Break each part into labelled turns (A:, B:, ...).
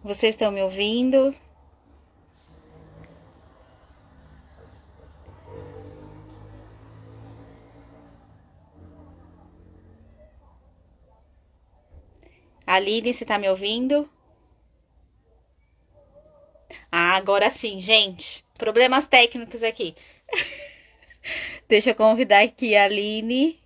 A: Vocês estão me ouvindo? Aline, você tá me ouvindo? Ah, agora sim, gente. Problemas técnicos aqui. Deixa eu convidar aqui a Aline.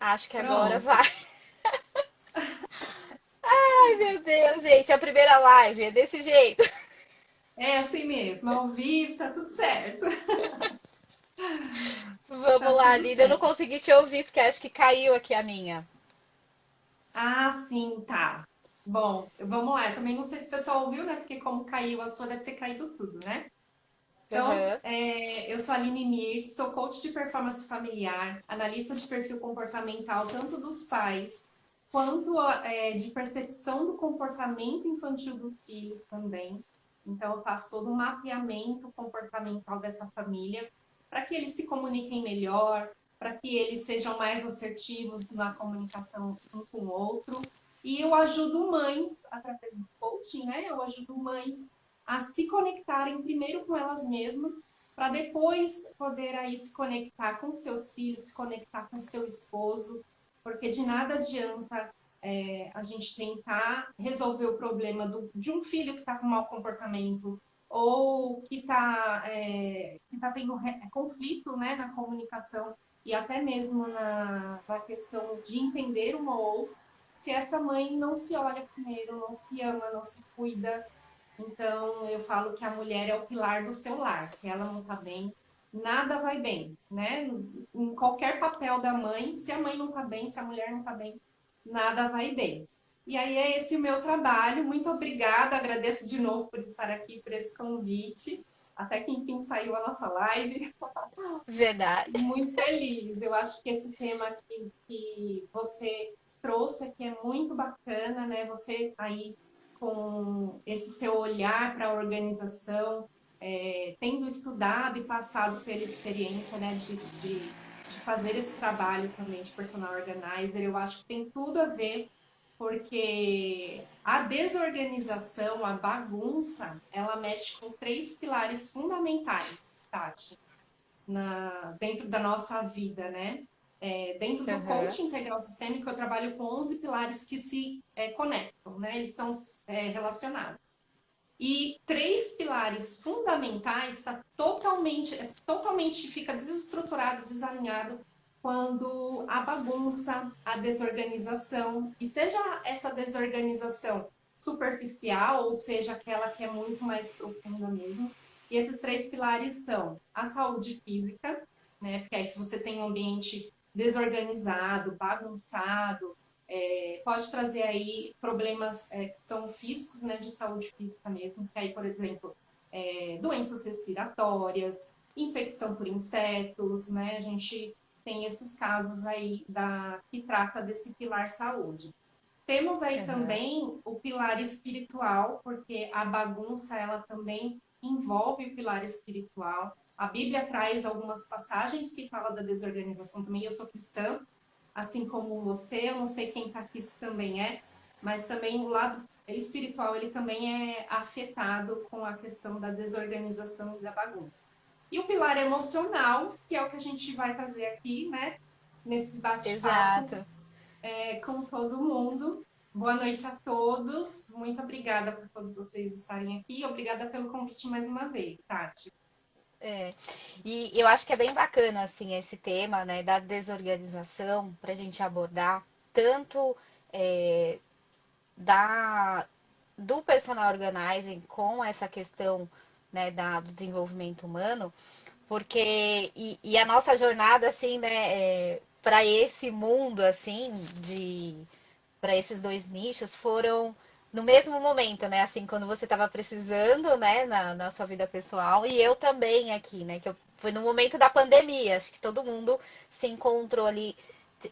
A: Acho que agora
B: Pronto.
A: vai. Ai, meu Deus, gente, a primeira live é desse jeito.
B: É assim mesmo, ao vivo, tá tudo certo.
A: Vamos
B: Tá
A: lá,
B: tudo
A: Aline. Eu não
B: certo.
A: consegui te ouvir porque acho que caiu aqui a minha.
B: Ah, sim, tá. Bom, vamos lá. Eu também não sei se o pessoal ouviu, né? Porque como caiu a sua, deve ter caído tudo, né? Então,
A: Aham.
B: eu sou a Aline Mirtz, sou coach de performance familiar, analista de perfil comportamental, tanto dos pais quanto de percepção do comportamento infantil dos filhos também. Então, eu faço todo um mapeamento comportamental dessa família para que eles se comuniquem melhor, para que eles sejam mais assertivos na comunicação um com o outro. E eu ajudo mães, através do coaching, né? Eu ajudo mães a se conectarem primeiro com elas mesmas, para depois poder aí se conectar com seus filhos, se conectar com seu esposo, porque de nada adianta a gente tentar resolver o problema de um filho que está com mau comportamento ou que tá tendo conflito, né, na comunicação e até mesmo na questão de entender um ao outro, se essa mãe não se olha primeiro, não se ama, não se cuida. Então, eu falo que a mulher é o pilar do seu lar. Se ela não tá bem, nada vai bem, né? Em qualquer papel da mãe, se a mãe não tá bem, se a mulher não tá bem, nada vai bem. E aí é esse o meu trabalho. Muito obrigada, agradeço de novo por estar aqui, por esse convite. Até que enfim saiu a nossa live.
A: Verdade.
B: Muito feliz. Eu acho que esse tema que você trouxe aqui é muito bacana, né? Você aí com esse seu olhar para a organização, tendo estudado e passado pela experiência, né, de fazer esse trabalho também de personal organizer, eu acho que tem tudo a ver, porque a desorganização, a bagunça, ela mexe com três pilares fundamentais, Tati, dentro da nossa vida, né? Dentro do
A: Aham.
B: coaching integral sistêmico, eu trabalho com 11 pilares que se conectam, né? Eles estão relacionados. E três pilares fundamentais está totalmente fica desestruturado, desalinhado quando a bagunça, a desorganização, e seja essa desorganização superficial, ou seja aquela que é muito mais profunda mesmo. E esses três pilares são a saúde física, né? Porque aí se você tem um ambiente desorganizado, bagunçado, pode trazer aí problemas que são físicos, né, de saúde física mesmo, que aí, por exemplo, doenças respiratórias, infecção por insetos, né, a gente tem esses casos aí que trata desse pilar saúde. Temos aí
A: Aham.
B: também o pilar espiritual, porque a bagunça ela também envolve o pilar espiritual. A Bíblia traz algumas passagens que falam da desorganização também. Eu sou cristã, assim como você, eu não sei quem está aqui se também mas também o lado espiritual ele também é afetado com a questão da desorganização e da bagunça. E o pilar emocional, que é o que a gente vai trazer aqui, né, nesse bate-papo
A: Exato.
B: com todo mundo. Boa noite a todos. Muito obrigada por todos vocês estarem aqui. Obrigada pelo convite mais uma vez, Tati.
A: É. E eu acho que é bem bacana, assim, esse tema, né, da desorganização para a gente abordar tanto é, da do personal organizing com essa questão, né, do desenvolvimento humano, porque e a nossa jornada assim, né, para esse mundo assim de para esses dois nichos foram no mesmo momento, né? Assim, quando você estava precisando, né, na sua vida pessoal, e eu também aqui, né? Foi no momento da pandemia, acho que todo mundo se encontrou ali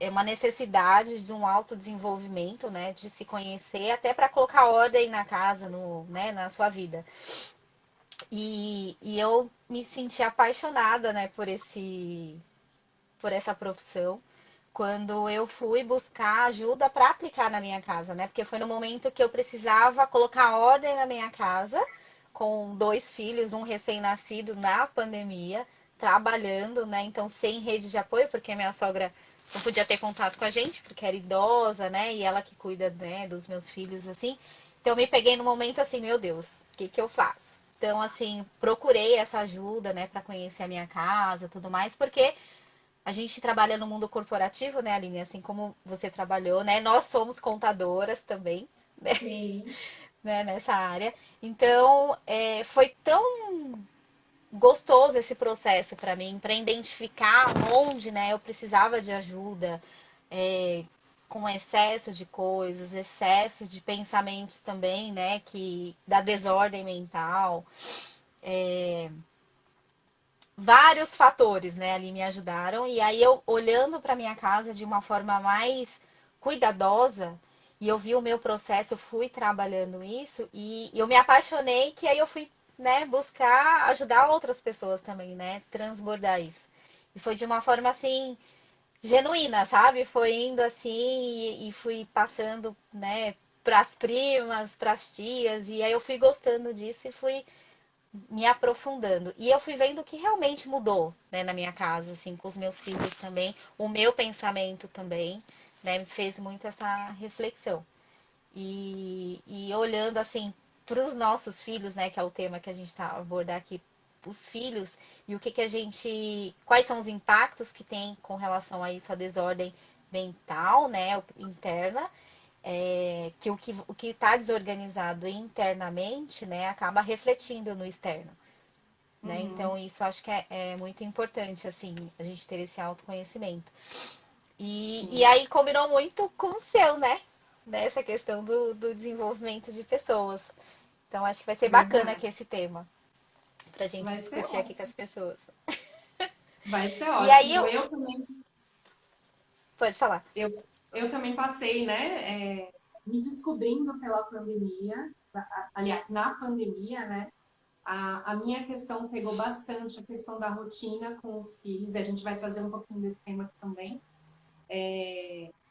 A: uma necessidade de um autodesenvolvimento, né? De se conhecer, até para colocar ordem na casa, no, né, na sua vida. E eu me senti apaixonada, né, por essa profissão quando eu fui buscar ajuda para aplicar na minha casa, né? Porque foi no momento que eu precisava colocar ordem na minha casa, com 2 filhos, um recém-nascido na pandemia, trabalhando, né? Então, sem rede de apoio, porque minha sogra não podia ter contato com a gente, porque era idosa, né? E ela que cuida, né, dos meus filhos, assim. Então, eu me peguei no momento assim, meu Deus, o que que eu faço? Então, assim, procurei essa ajuda, né, para conhecer a minha casa, tudo mais, porque a gente trabalha no mundo corporativo, né, Aline? Assim como você trabalhou, né? Nós somos contadoras também,
B: Sim.
A: né, nessa área. Então, foi tão gostoso esse processo para mim, para identificar onde, né, eu precisava de ajuda, com excesso de coisas, excesso de pensamentos também, né, que da desordem mental. Vários fatores, né, ali me ajudaram. E aí eu olhando para minha casa de uma forma mais cuidadosa, e eu vi o meu processo, eu fui trabalhando isso e eu me apaixonei que aí eu fui, né, buscar ajudar outras pessoas também, né, transbordar isso. E foi de uma forma assim genuína, sabe? Foi indo assim e fui passando, né, para as primas, para as tias, e aí eu fui gostando disso e fui me aprofundando. E eu fui vendo que realmente mudou, né, na minha casa, assim, com os meus filhos também. O meu pensamento também, né, me fez muito essa reflexão. E olhando, assim, para os nossos filhos, né, que é o tema que a gente está abordando aqui, os filhos, e o que que a gente. Quais são os impactos que tem com relação a isso, a desordem mental, né, interna, que o que está desorganizado internamente, né, acaba refletindo no externo, né? Então
B: Uhum.
A: isso acho que é muito importante, assim, a gente ter esse autoconhecimento. E
B: Sim.
A: aí combinou muito com o seu, né? Nessa questão do desenvolvimento de pessoas. Então acho que vai ser bacana aqui
B: Verdade.
A: esse tema pra gente
B: Vai ser
A: discutir aqui com as
B: ótimo.
A: pessoas.
B: Vai ser
A: E aí
B: ótimo.
A: eu. Pode falar.
B: Eu também passei, né, me descobrindo pela pandemia, aliás, na pandemia, né? A minha questão pegou bastante a questão da rotina com os filhos, e a gente vai trazer um pouquinho desse tema aqui também.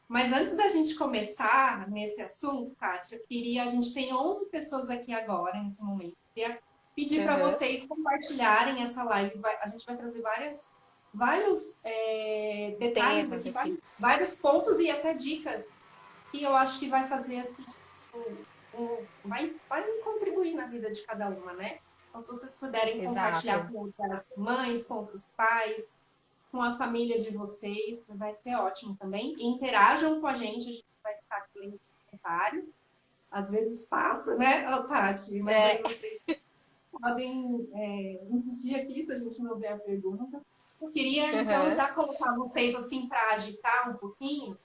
B: Mas antes da gente começar nesse assunto, Kátia, a gente tem 11 pessoas aqui agora, nesse momento. Queria pedir para
A: Uhum.
B: vocês compartilharem essa live. A gente vai trazer vários detalhes
A: Temas
B: aqui,
A: aqui.
B: vários pontos e até dicas que eu acho que vai fazer assim, vai contribuir na vida de cada uma, né? Então, se vocês puderem compartilhar
A: Exato.
B: com outras mães, com outros pais, com a família de vocês, vai ser ótimo também. E interajam com a gente vai ficar aqui nos comentários. Às vezes passa, né, Tati? Mas
A: É.
B: aí vocês podem insistir aqui se a gente não ver a pergunta. Eu queria, então,
A: Uhum.
B: já colocar vocês assim para agitar um pouquinho,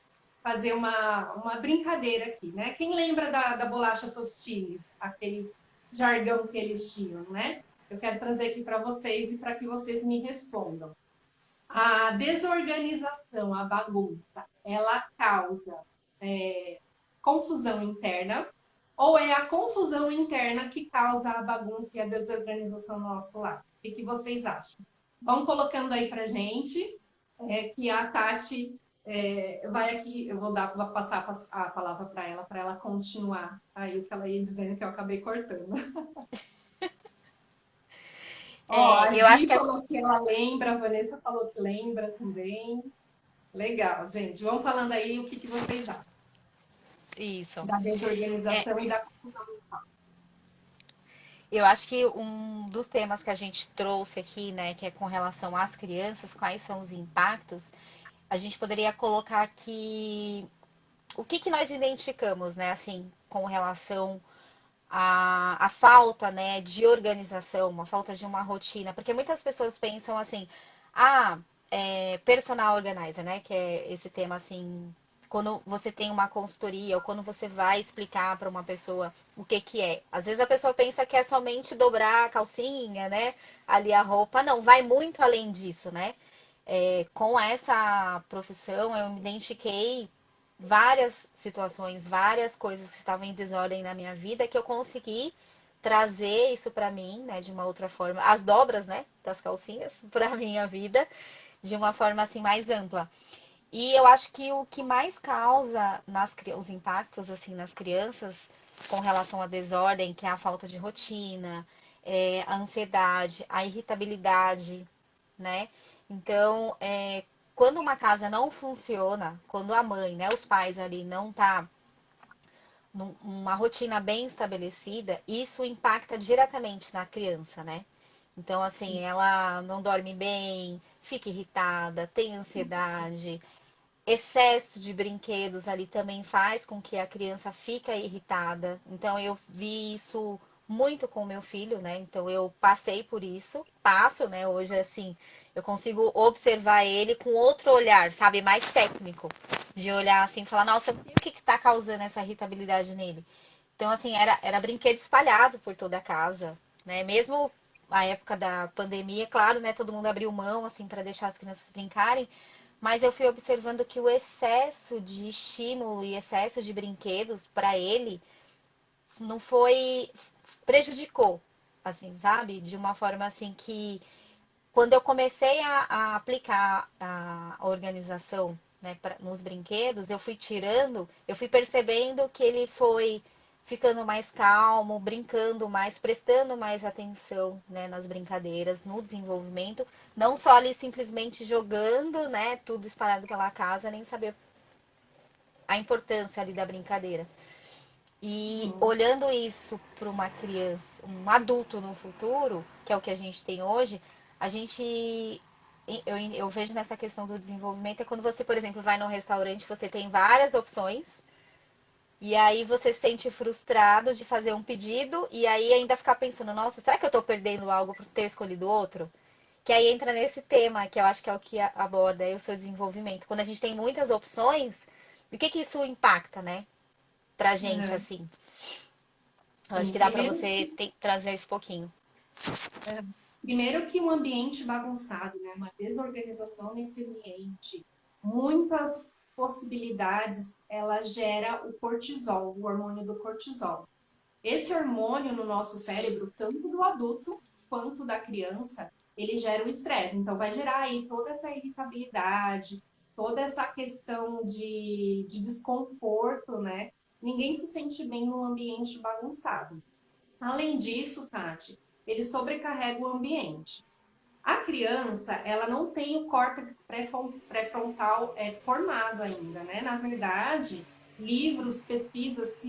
B: fazer uma brincadeira aqui, né? Quem lembra da bolacha Tostines, aquele jargão que eles tinham, né? Eu quero trazer aqui para vocês e para que vocês me respondam. A desorganização, a bagunça, ela causa confusão interna ou é a confusão interna que causa a bagunça e a desorganização no nosso lar? O que vocês acham? Vão colocando aí pra gente, que a Tati vai aqui, vou passar a palavra para ela continuar aí o que ela ia dizendo que eu acabei cortando. Ó, a
A: Eu acho
B: Gi
A: que
B: falou que ela lembra, a Vanessa falou que lembra também. Legal, gente. Vamos falando aí o que vocês acham
A: isso.
B: da desorganização e da confusão.
A: Eu acho que um dos temas que a gente trouxe aqui, né, que é com relação às crianças, quais são os impactos, a gente poderia colocar aqui o que que nós identificamos, né, assim, com relação à falta, né, de organização, a falta de uma rotina, porque muitas pessoas pensam assim, personal organizer, né, que é esse tema assim quando você tem uma consultoria ou quando você vai explicar para uma pessoa o que que é. Às vezes a pessoa pensa que é somente dobrar a calcinha, né? Ali a roupa. Não, vai muito além disso, né? Com essa profissão, eu me identifiquei várias situações, várias coisas que estavam em desordem na minha vida que eu consegui trazer isso para mim, né, de uma outra forma, as dobras, né, das calcinhas para minha vida de uma forma assim mais ampla. E eu acho que o que mais causa os impactos assim nas crianças com relação à desordem, que é a falta de rotina, a ansiedade, a irritabilidade, né? Então, quando uma casa não funciona, quando a mãe, né, os pais ali não tá numa rotina bem estabelecida, isso impacta diretamente na criança, né? Então, assim,
B: Sim.
A: ela não dorme bem, fica irritada, tem ansiedade, excesso de brinquedos ali também faz com que a criança fique irritada. Então eu vi isso muito com o meu filho, né? Então eu passei por isso, passo, né? Hoje assim, eu consigo observar ele com outro olhar, sabe, mais técnico, de olhar assim, e falar, nossa, o que que tá causando essa irritabilidade nele? Então assim, era brinquedo espalhado por toda a casa, né? Mesmo a época da pandemia, claro, né, todo mundo abriu mão assim para deixar as crianças brincarem, mas eu fui observando que o excesso de estímulo e excesso de brinquedos para ele não foi prejudicou, assim, sabe? De uma forma assim que quando eu comecei a aplicar a organização, né, nos brinquedos, eu fui tirando, eu fui percebendo que ele foi ficando mais calmo, brincando mais, prestando mais atenção, né, nas brincadeiras, no desenvolvimento, não só ali simplesmente jogando, né, tudo espalhado pela casa, nem saber a importância ali da brincadeira. E
B: Uhum.
A: olhando isso para uma criança, um adulto no futuro, que é o que a gente tem hoje, a gente. Eu vejo nessa questão do desenvolvimento, é quando você, por exemplo, vai num restaurante, você tem várias opções, e aí você se sente frustrado de fazer um pedido, e aí ainda ficar pensando, nossa, será que eu estou perdendo algo por ter escolhido outro? Que aí entra nesse tema, que eu acho que é o que aborda aí o seu desenvolvimento. Quando a gente tem muitas opções, o que que isso impacta, né? Pra gente,
B: Uhum.
A: assim. Eu acho
B: Sim,
A: que dá para você trazer esse pouquinho.
B: é, primeiro que um ambiente bagunçado, né? Uma desorganização nesse ambiente, muitas possibilidades, ela gera o cortisol, o hormônio do cortisol. Esse hormônio no nosso cérebro, tanto do adulto quanto da criança, ele gera o estresse. Então, vai gerar aí toda essa irritabilidade, toda essa questão de desconforto, né? Ninguém se sente bem num ambiente bagunçado. Além disso, Tati, ele sobrecarrega o ambiente. A criança, ela não tem o córtex pré-frontal formado ainda, né? Na verdade, livros, pesquisas,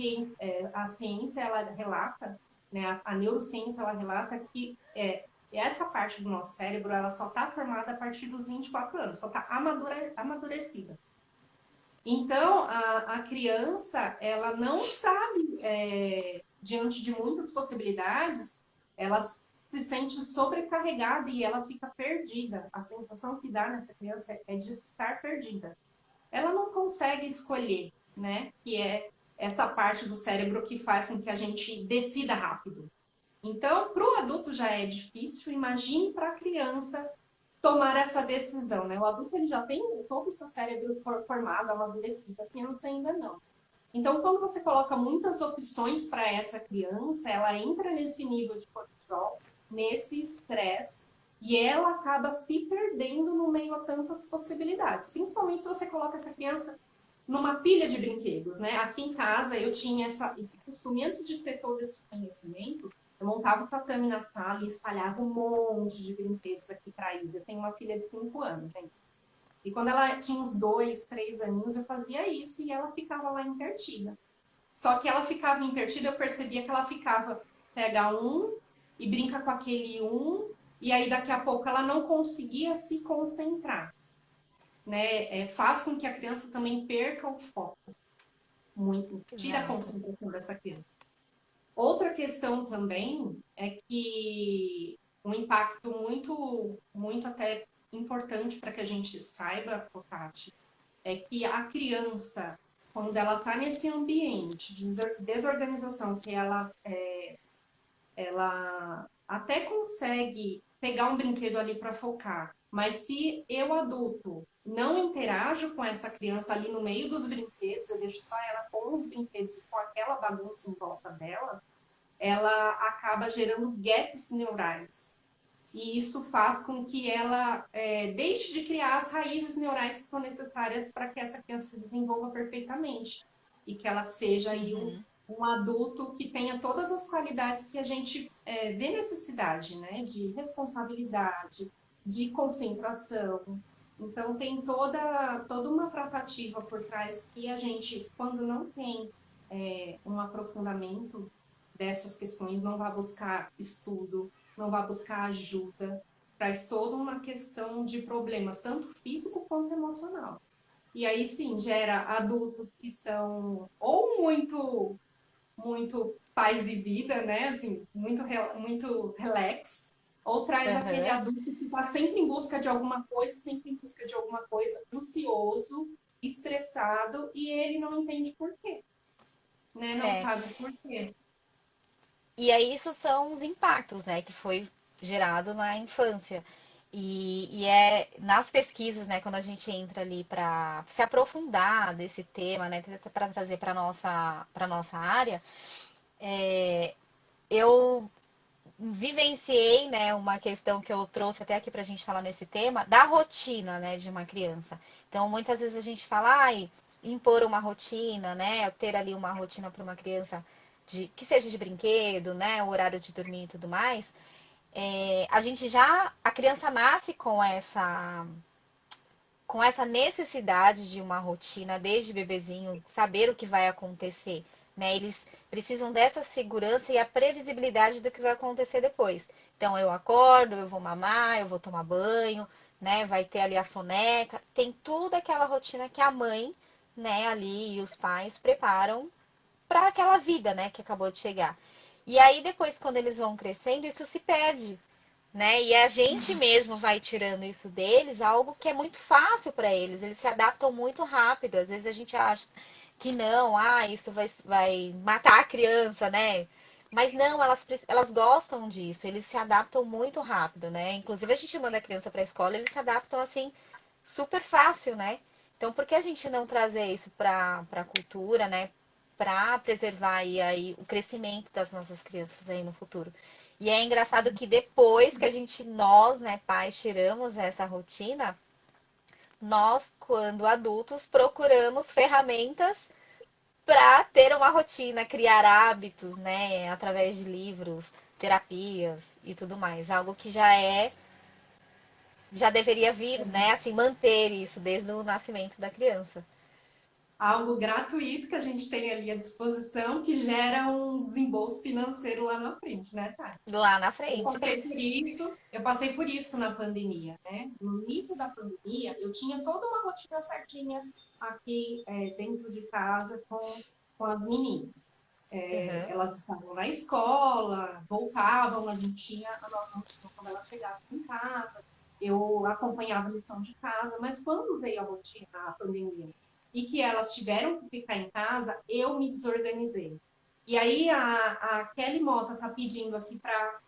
B: a ciência, ela relata, né? A neurociência, ela relata que essa parte do nosso cérebro, ela só está formada a partir dos 24 anos, só está amadurecida. Então, a criança, ela não sabe, diante de muitas possibilidades, ela se sente sobrecarregada e ela fica perdida. A sensação que dá nessa criança é de estar perdida. Ela não consegue escolher, né? Que é essa parte do cérebro que faz com que a gente decida rápido. Então, para o adulto já é difícil, imagine para a criança tomar essa decisão, né? O adulto ele já tem todo o seu cérebro formado, amadurecido, a criança ainda não. Então, quando você coloca muitas opções para essa criança, ela entra nesse nível de cortisol, nesse estresse, e ela acaba se perdendo no meio a tantas possibilidades. Principalmente se você coloca essa criança numa pilha de brinquedos, né? Aqui em casa eu tinha esse costume, antes de ter todo esse conhecimento, eu montava o tatame na sala e espalhava um monte de brinquedos aqui para a Isa. Eu tenho uma filha de 5 anos, gente. E quando ela tinha uns 2, 3 aninhos, eu fazia isso e ela ficava lá intertida. Só que ela ficava intertida, eu percebia que ela ficava, pega um e brinca com aquele um, e aí daqui a pouco ela não conseguia se concentrar, né? Faz com que a criança também perca o foco, muito, tira a
A: Exato.
B: concentração dessa criança. Outra questão também é que um impacto muito, muito até importante para que a gente saiba, Tati, é que a criança, quando ela está nesse ambiente de desorganização, que ela até consegue pegar um brinquedo ali para focar, mas se eu, adulto, não interajo com essa criança ali no meio dos brinquedos, eu deixo só ela com os brinquedos e com aquela bagunça em volta dela, ela acaba gerando gaps neurais. E isso faz com que ela deixe de criar as raízes neurais que são necessárias para que essa criança se desenvolva perfeitamente. E que ela seja aí
A: Uhum.
B: um adulto que tenha todas as qualidades que a gente vê necessidade, né? De responsabilidade, de concentração. Então, tem toda uma tratativa por trás que a gente, quando não tem um aprofundamento dessas questões, não vai buscar estudo, não vai buscar ajuda, traz toda uma questão de problemas, tanto físico quanto emocional. E aí sim, gera adultos que são ou muito paz e vida, né? Assim, muito relax, ou traz aquele
A: Aham.
B: adulto que está sempre em busca de alguma coisa, sempre em busca de alguma coisa, ansioso, estressado, e ele não entende por quê, né? Não
A: É.
B: sabe por quê.
A: E aí isso são os impactos, né, que foi gerado na infância. E é nas pesquisas, né, quando a gente entra ali para se aprofundar desse tema, né, para trazer para nossa área, eu vivenciei, né, uma questão que eu trouxe até aqui para a gente falar nesse tema, da rotina, né, de uma criança. Então, muitas vezes a gente fala, ai, impor uma rotina, né, ter ali uma rotina para uma criança que seja de brinquedo, né, o horário de dormir e tudo mais. A criança nasce com essa necessidade de uma rotina desde bebezinho, saber o que vai acontecer, né? Eles precisam dessa segurança e a previsibilidade do que vai acontecer depois. Então eu acordo, eu vou mamar, eu vou tomar banho, né? Vai ter ali a soneca, tem toda aquela rotina que a mãe, né, ali e os pais preparam para aquela vida, né, que acabou de chegar. E aí depois quando eles vão crescendo, isso se perde, né? E a gente mesmo vai tirando isso deles, algo que é muito fácil para eles. Eles se adaptam muito rápido. Às vezes a gente acha que não, isso vai matar a criança, né? Mas não, elas gostam disso, eles se adaptam muito rápido, né? Inclusive a gente manda a criança para a escola, eles se adaptam assim super fácil, né? Então por que a gente não trazer isso para a cultura, né? Para preservar aí o crescimento das nossas crianças aí no futuro. E é engraçado que depois que nós, né, pais, tiramos essa rotina, nós, quando adultos, procuramos ferramentas para ter uma rotina, criar hábitos, né, através de livros, terapias e tudo mais. Algo que já deveria vir, né, assim, manter isso desde o nascimento da criança.
B: Algo gratuito que a gente tem ali à disposição que gera um desembolso financeiro lá na frente, né, Tati?
A: Lá na
B: Eu
A: frente.
B: passei por isso, eu passei por isso na pandemia, né? No início da pandemia, eu tinha toda uma rotina certinha aqui dentro de casa com as meninas.
A: Uhum.
B: Elas estavam na escola, voltavam, a gente tinha a nossa rotina quando elas chegavam em casa, eu acompanhava a lição de casa, mas quando veio a rotina, a pandemia, e que elas tiveram que ficar em casa, eu me desorganizei. E aí a Kelly Mota está pedindo aqui para.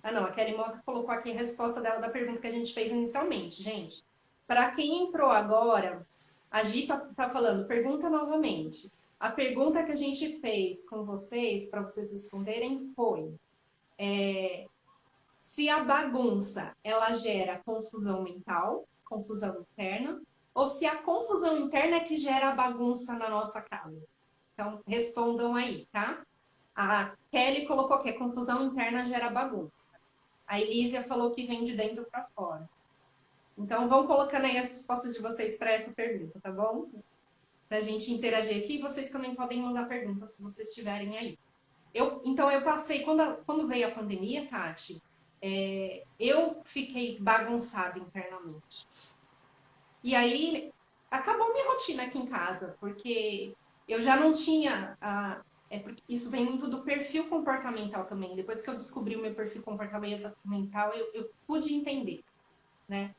B: Ah, não, a Kelly Mota colocou aqui a resposta dela da pergunta que a gente fez inicialmente, gente. Para quem entrou agora, a Gi tá falando, pergunta novamente. A pergunta que a gente fez com vocês, para vocês responderem, foi se a bagunça ela gera confusão mental, confusão interna, ou se a confusão interna é que gera a bagunça na nossa casa. Então, respondam aí, tá? A Kelly colocou que a confusão interna gera bagunça. A Elísia falou que vem de dentro para fora. Então, vão colocando aí as respostas de vocês para essa pergunta, tá bom? Para a gente interagir aqui. Vocês também podem mandar perguntas se vocês tiverem aí. Então, eu passei, quando veio a pandemia, Tati, eu fiquei bagunçada internamente. E aí, acabou minha rotina aqui em casa, porque eu já não tinha. Porque isso vem muito do perfil comportamental também. Depois que eu descobri o meu perfil comportamental, eu pude entender, né?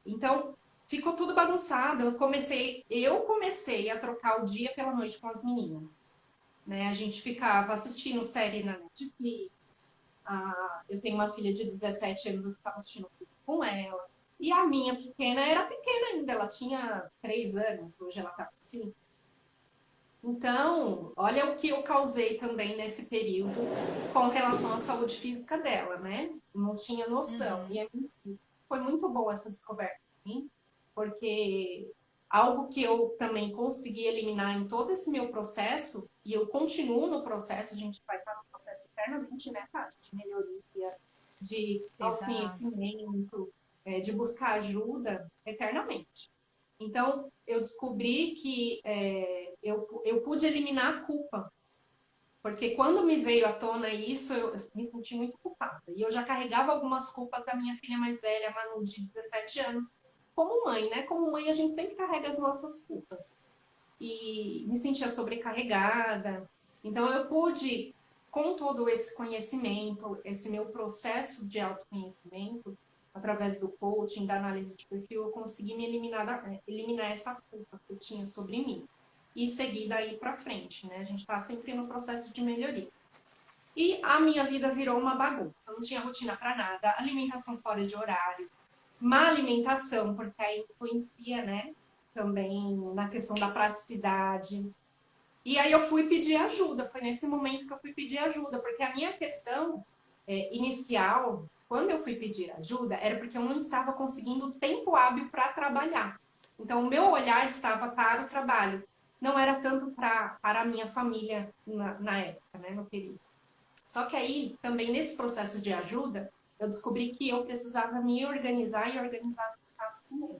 B: Então, ficou tudo bagunçado. Eu comecei a trocar o dia pela noite com as meninas, né? A gente ficava assistindo série na Netflix. Eu tenho uma filha de 17 anos, eu ficava assistindo filme com ela. E a minha pequena era pequena ainda, ela tinha 3 anos, hoje ela tá com 5. Então, olha o que eu causei também nesse período com relação à saúde física dela, né? Não tinha noção.
A: Uhum.
B: Foi muito boa essa descoberta para mim, porque algo que eu também consegui eliminar em todo esse meu processo, e eu continuo no processo, a gente vai estar no processo eternamente, né, Tati? De melhoria, de
A: Exato.
B: autoconhecimento, de buscar ajuda eternamente. Então, eu descobri que eu pude eliminar a culpa, porque quando me veio à tona isso, eu me senti muito culpada. E eu já carregava algumas culpas da minha filha mais velha, Manu, de 17 anos, como mãe, né? Como mãe, a gente sempre carrega as nossas culpas. E me sentia sobrecarregada. Então, eu pude, com todo esse conhecimento, esse meu processo de autoconhecimento, através do coaching, da análise de perfil, eu consegui me eliminar essa culpa que eu tinha sobre mim. E seguir daí para frente, né? A gente está sempre no processo de melhoria. E a minha vida virou uma bagunça. Não tinha rotina para nada, alimentação fora de horário, má alimentação, porque aí influencia, né? Também na questão da praticidade. E aí eu fui pedir ajuda. Foi nesse momento que eu fui pedir ajuda, porque a minha questão inicial, quando eu fui pedir ajuda, era porque eu não estava conseguindo tempo hábil para trabalhar. Então, o meu olhar estava para o trabalho, não era tanto para a minha família na época, né, no período. Só que aí, também nesse processo de ajuda, eu descobri que eu precisava me organizar e organizar a casa também.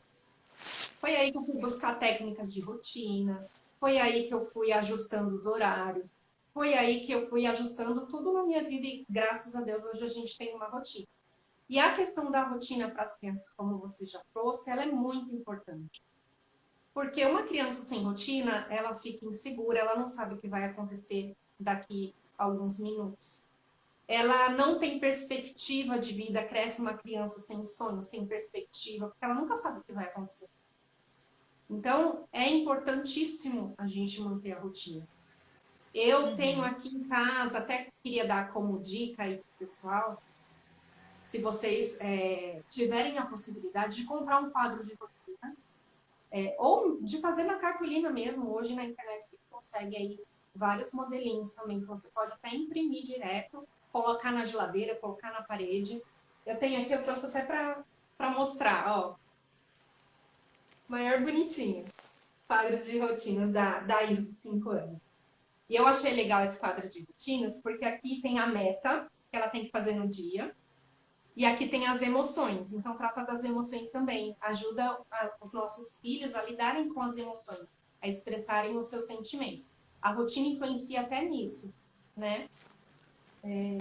B: Foi aí que eu fui buscar técnicas de rotina, foi aí que eu fui ajustando os horários, foi aí que eu fui ajustando tudo na minha vida e graças a Deus hoje a gente tem uma rotina. E a questão da rotina para as crianças, como você já trouxe, ela é muito importante. Porque uma criança sem rotina, ela fica insegura, ela não sabe o que vai acontecer daqui a alguns minutos. Ela não tem perspectiva de vida, cresce uma criança sem sonho, sem perspectiva, porque ela nunca sabe o que vai acontecer. Então, é importantíssimo a gente manter a rotina. Eu tenho
A: Uhum.
B: aqui em casa, até queria dar como dica aí para o pessoal, se vocês tiverem a possibilidade de comprar um quadro de rotinas, ou de fazer na cartolina mesmo. Hoje na internet você consegue aí vários modelinhos também, que você pode até imprimir direto, colocar na geladeira, colocar na parede. Eu tenho aqui, eu trouxe até para mostrar, ó, maior bonitinho. Quadro de rotinas da Isa, de 5 anos. E eu achei legal esse quadro de rotinas, porque aqui tem a meta que ela tem que fazer no dia, e aqui tem as emoções. Então, trata das emoções também. Ajuda os nossos filhos a lidarem com as emoções, a expressarem os seus sentimentos. A rotina influencia até nisso, né?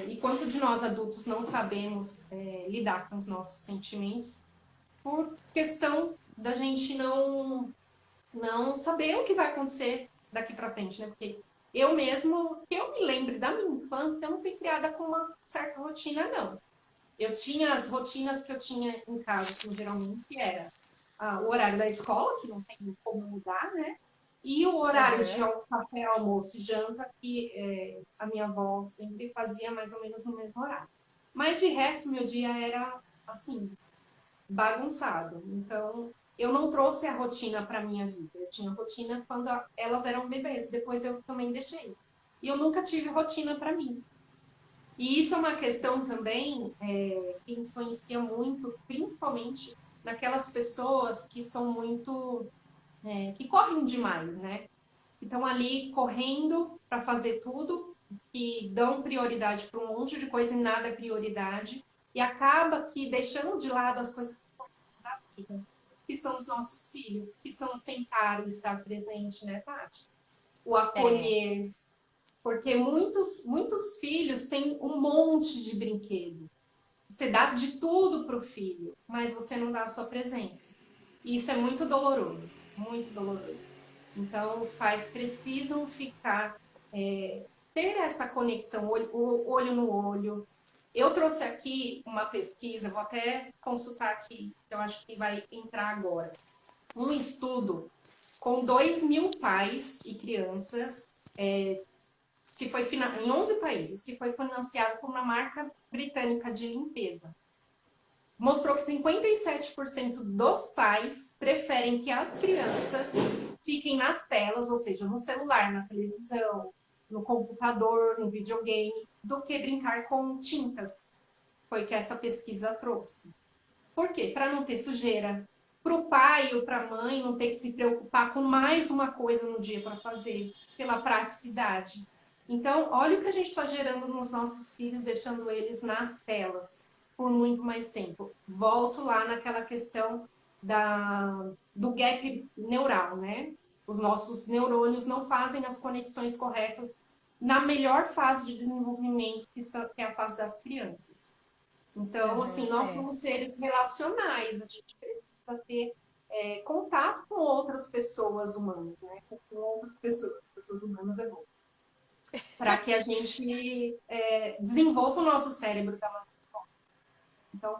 B: E quanto de nós adultos não sabemos lidar com os nossos sentimentos por questão da gente não saber o que vai acontecer daqui para frente, né? Porque eu mesmo, que eu me lembre da minha infância, eu não fui criada com uma certa rotina, não. Eu tinha as rotinas que eu tinha em casa, assim, geralmente, que era o horário da escola, que não tem como mudar, né? E o horário de
A: Aham.
B: café, almoço e janta, que a minha avó sempre fazia mais ou menos no mesmo horário. Mas de resto, meu dia era, assim, bagunçado. Então, eu não trouxe a rotina para minha vida. Eu tinha rotina quando elas eram bebês, depois eu também deixei. E eu nunca tive rotina para mim. E isso é uma questão também que influencia muito, principalmente naquelas pessoas que são muito, que correm demais, né? Que estão ali correndo para fazer tudo, que dão prioridade para um monte de coisa e nada é prioridade, e acaba que deixando de lado as coisas importantes da vida, que são os nossos filhos, que são sentar e estar presente, né, Tati? O
A: É,
B: acolher, porque muitos filhos têm um monte de brinquedo. Você dá de tudo para o filho, mas você não dá a sua presença. E isso é muito doloroso, muito doloroso. Então, os pais precisam ter essa conexão, olho no olho. Eu trouxe aqui uma pesquisa, vou até consultar aqui, que eu acho que vai entrar agora. um estudo com 2.000 pais e crianças, que foi em 11 países, que foi financiado por uma marca britânica de limpeza. Mostrou que 57% dos pais preferem que as crianças fiquem nas telas, ou seja, no celular, na televisão, no computador, no videogame, do que brincar com tintas. Foi o que essa pesquisa trouxe. Por quê? Para não ter sujeira. Para o pai ou para a mãe não ter que se preocupar com mais uma coisa no dia para fazer, pela praticidade. Então, olha o que a gente está gerando nos nossos filhos, deixando eles nas telas por muito mais tempo. Volto lá naquela questão do gap neural, né? Os nossos neurônios não fazem as conexões corretas na melhor fase de desenvolvimento, que é a fase das crianças. Então, assim,
A: Uhum,
B: nós
A: é.
B: somos seres relacionais, a gente precisa ter contato com outras pessoas humanas, né? Com outras pessoas, pessoas humanas é bom. Para que a gente desenvolva o nosso cérebro da maneira. Então,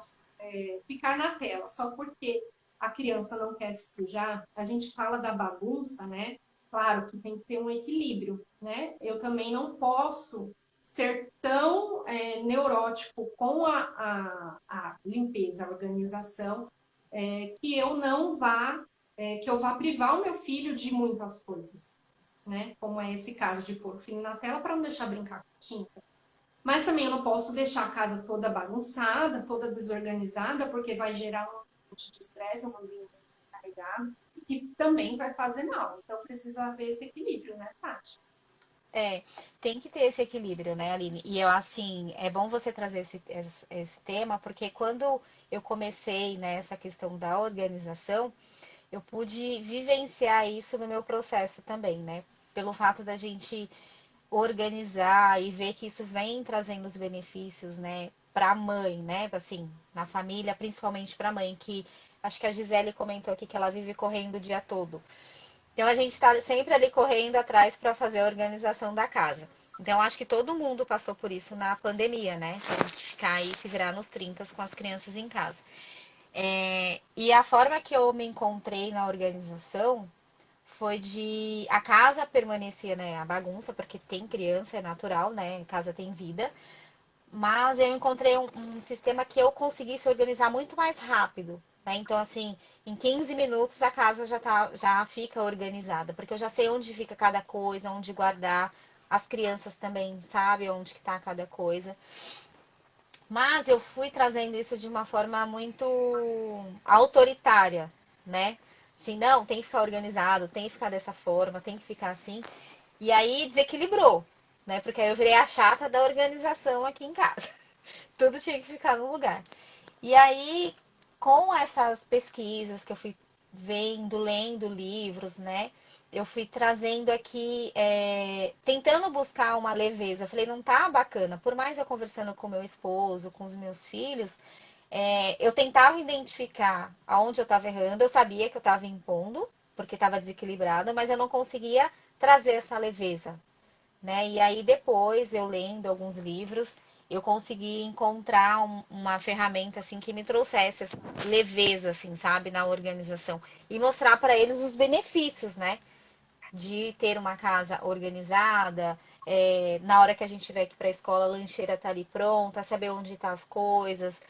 B: ficar na tela só porque a criança não quer se sujar, a gente fala da bagunça, né? Claro que tem que ter um equilíbrio, né? Eu também não posso ser tão neurótico com a limpeza, a organização, que eu não vá, que eu vá privar o meu filho de muitas coisas, né? Como é esse caso de pôr o filho na tela para não deixar brincar com tinta. Mas também eu não posso deixar a casa toda bagunçada, toda desorganizada, porque vai gerar um monte de estresse, um ambiente carregado, e que também vai fazer mal. Então precisa haver esse equilíbrio, né, Tati?
A: É, tem que ter esse equilíbrio, né, Aline? E eu, assim, é bom você trazer esse tema, porque quando eu comecei nessa questão da organização, eu pude vivenciar isso no meu processo também, né? Pelo fato da gente organizar e ver que isso vem trazendo os benefícios, né, para a mãe, né, assim, na família, principalmente para a mãe, que acho que a Gisele comentou aqui que ela vive correndo o dia todo. Então a gente está sempre ali correndo atrás para fazer a organização da casa. Então acho que todo mundo passou por isso na pandemia, né? Ficar aí se virar nos 30 com as crianças em casa. E a forma que eu me encontrei na organização foi de a casa permanecia, né, a bagunça, porque tem criança, é natural, né? A casa tem vida. Mas eu encontrei um sistema que eu conseguisse organizar muito mais rápido, né? Então, assim, em 15 minutos a casa já fica organizada, porque eu já sei onde fica cada coisa, onde guardar. As crianças também sabem onde que tá cada coisa. Mas eu fui trazendo isso de uma forma muito autoritária, né? Assim, não, tem que ficar organizado, tem que ficar dessa forma, tem que ficar assim. E aí desequilibrou, né? Porque aí eu virei a chata da organização aqui em casa. Tudo tinha que ficar no lugar. E aí, com essas pesquisas que eu fui vendo, lendo livros, né? Eu fui trazendo aqui, tentando buscar uma leveza. Eu falei, não tá bacana. Por mais eu conversando com meu esposo, com os meus filhos, eu tentava identificar aonde eu estava errando. Eu sabia que eu estava impondo, porque estava desequilibrada, mas eu não conseguia trazer essa leveza, né? E aí depois, eu lendo alguns livros, eu consegui encontrar uma ferramenta assim que me trouxesse essa leveza, assim, sabe, na organização e mostrar para eles os benefícios, né, de ter uma casa organizada. Na hora que a gente tiver que ir para a escola, a lancheira tá ali pronta, saber onde tá as coisas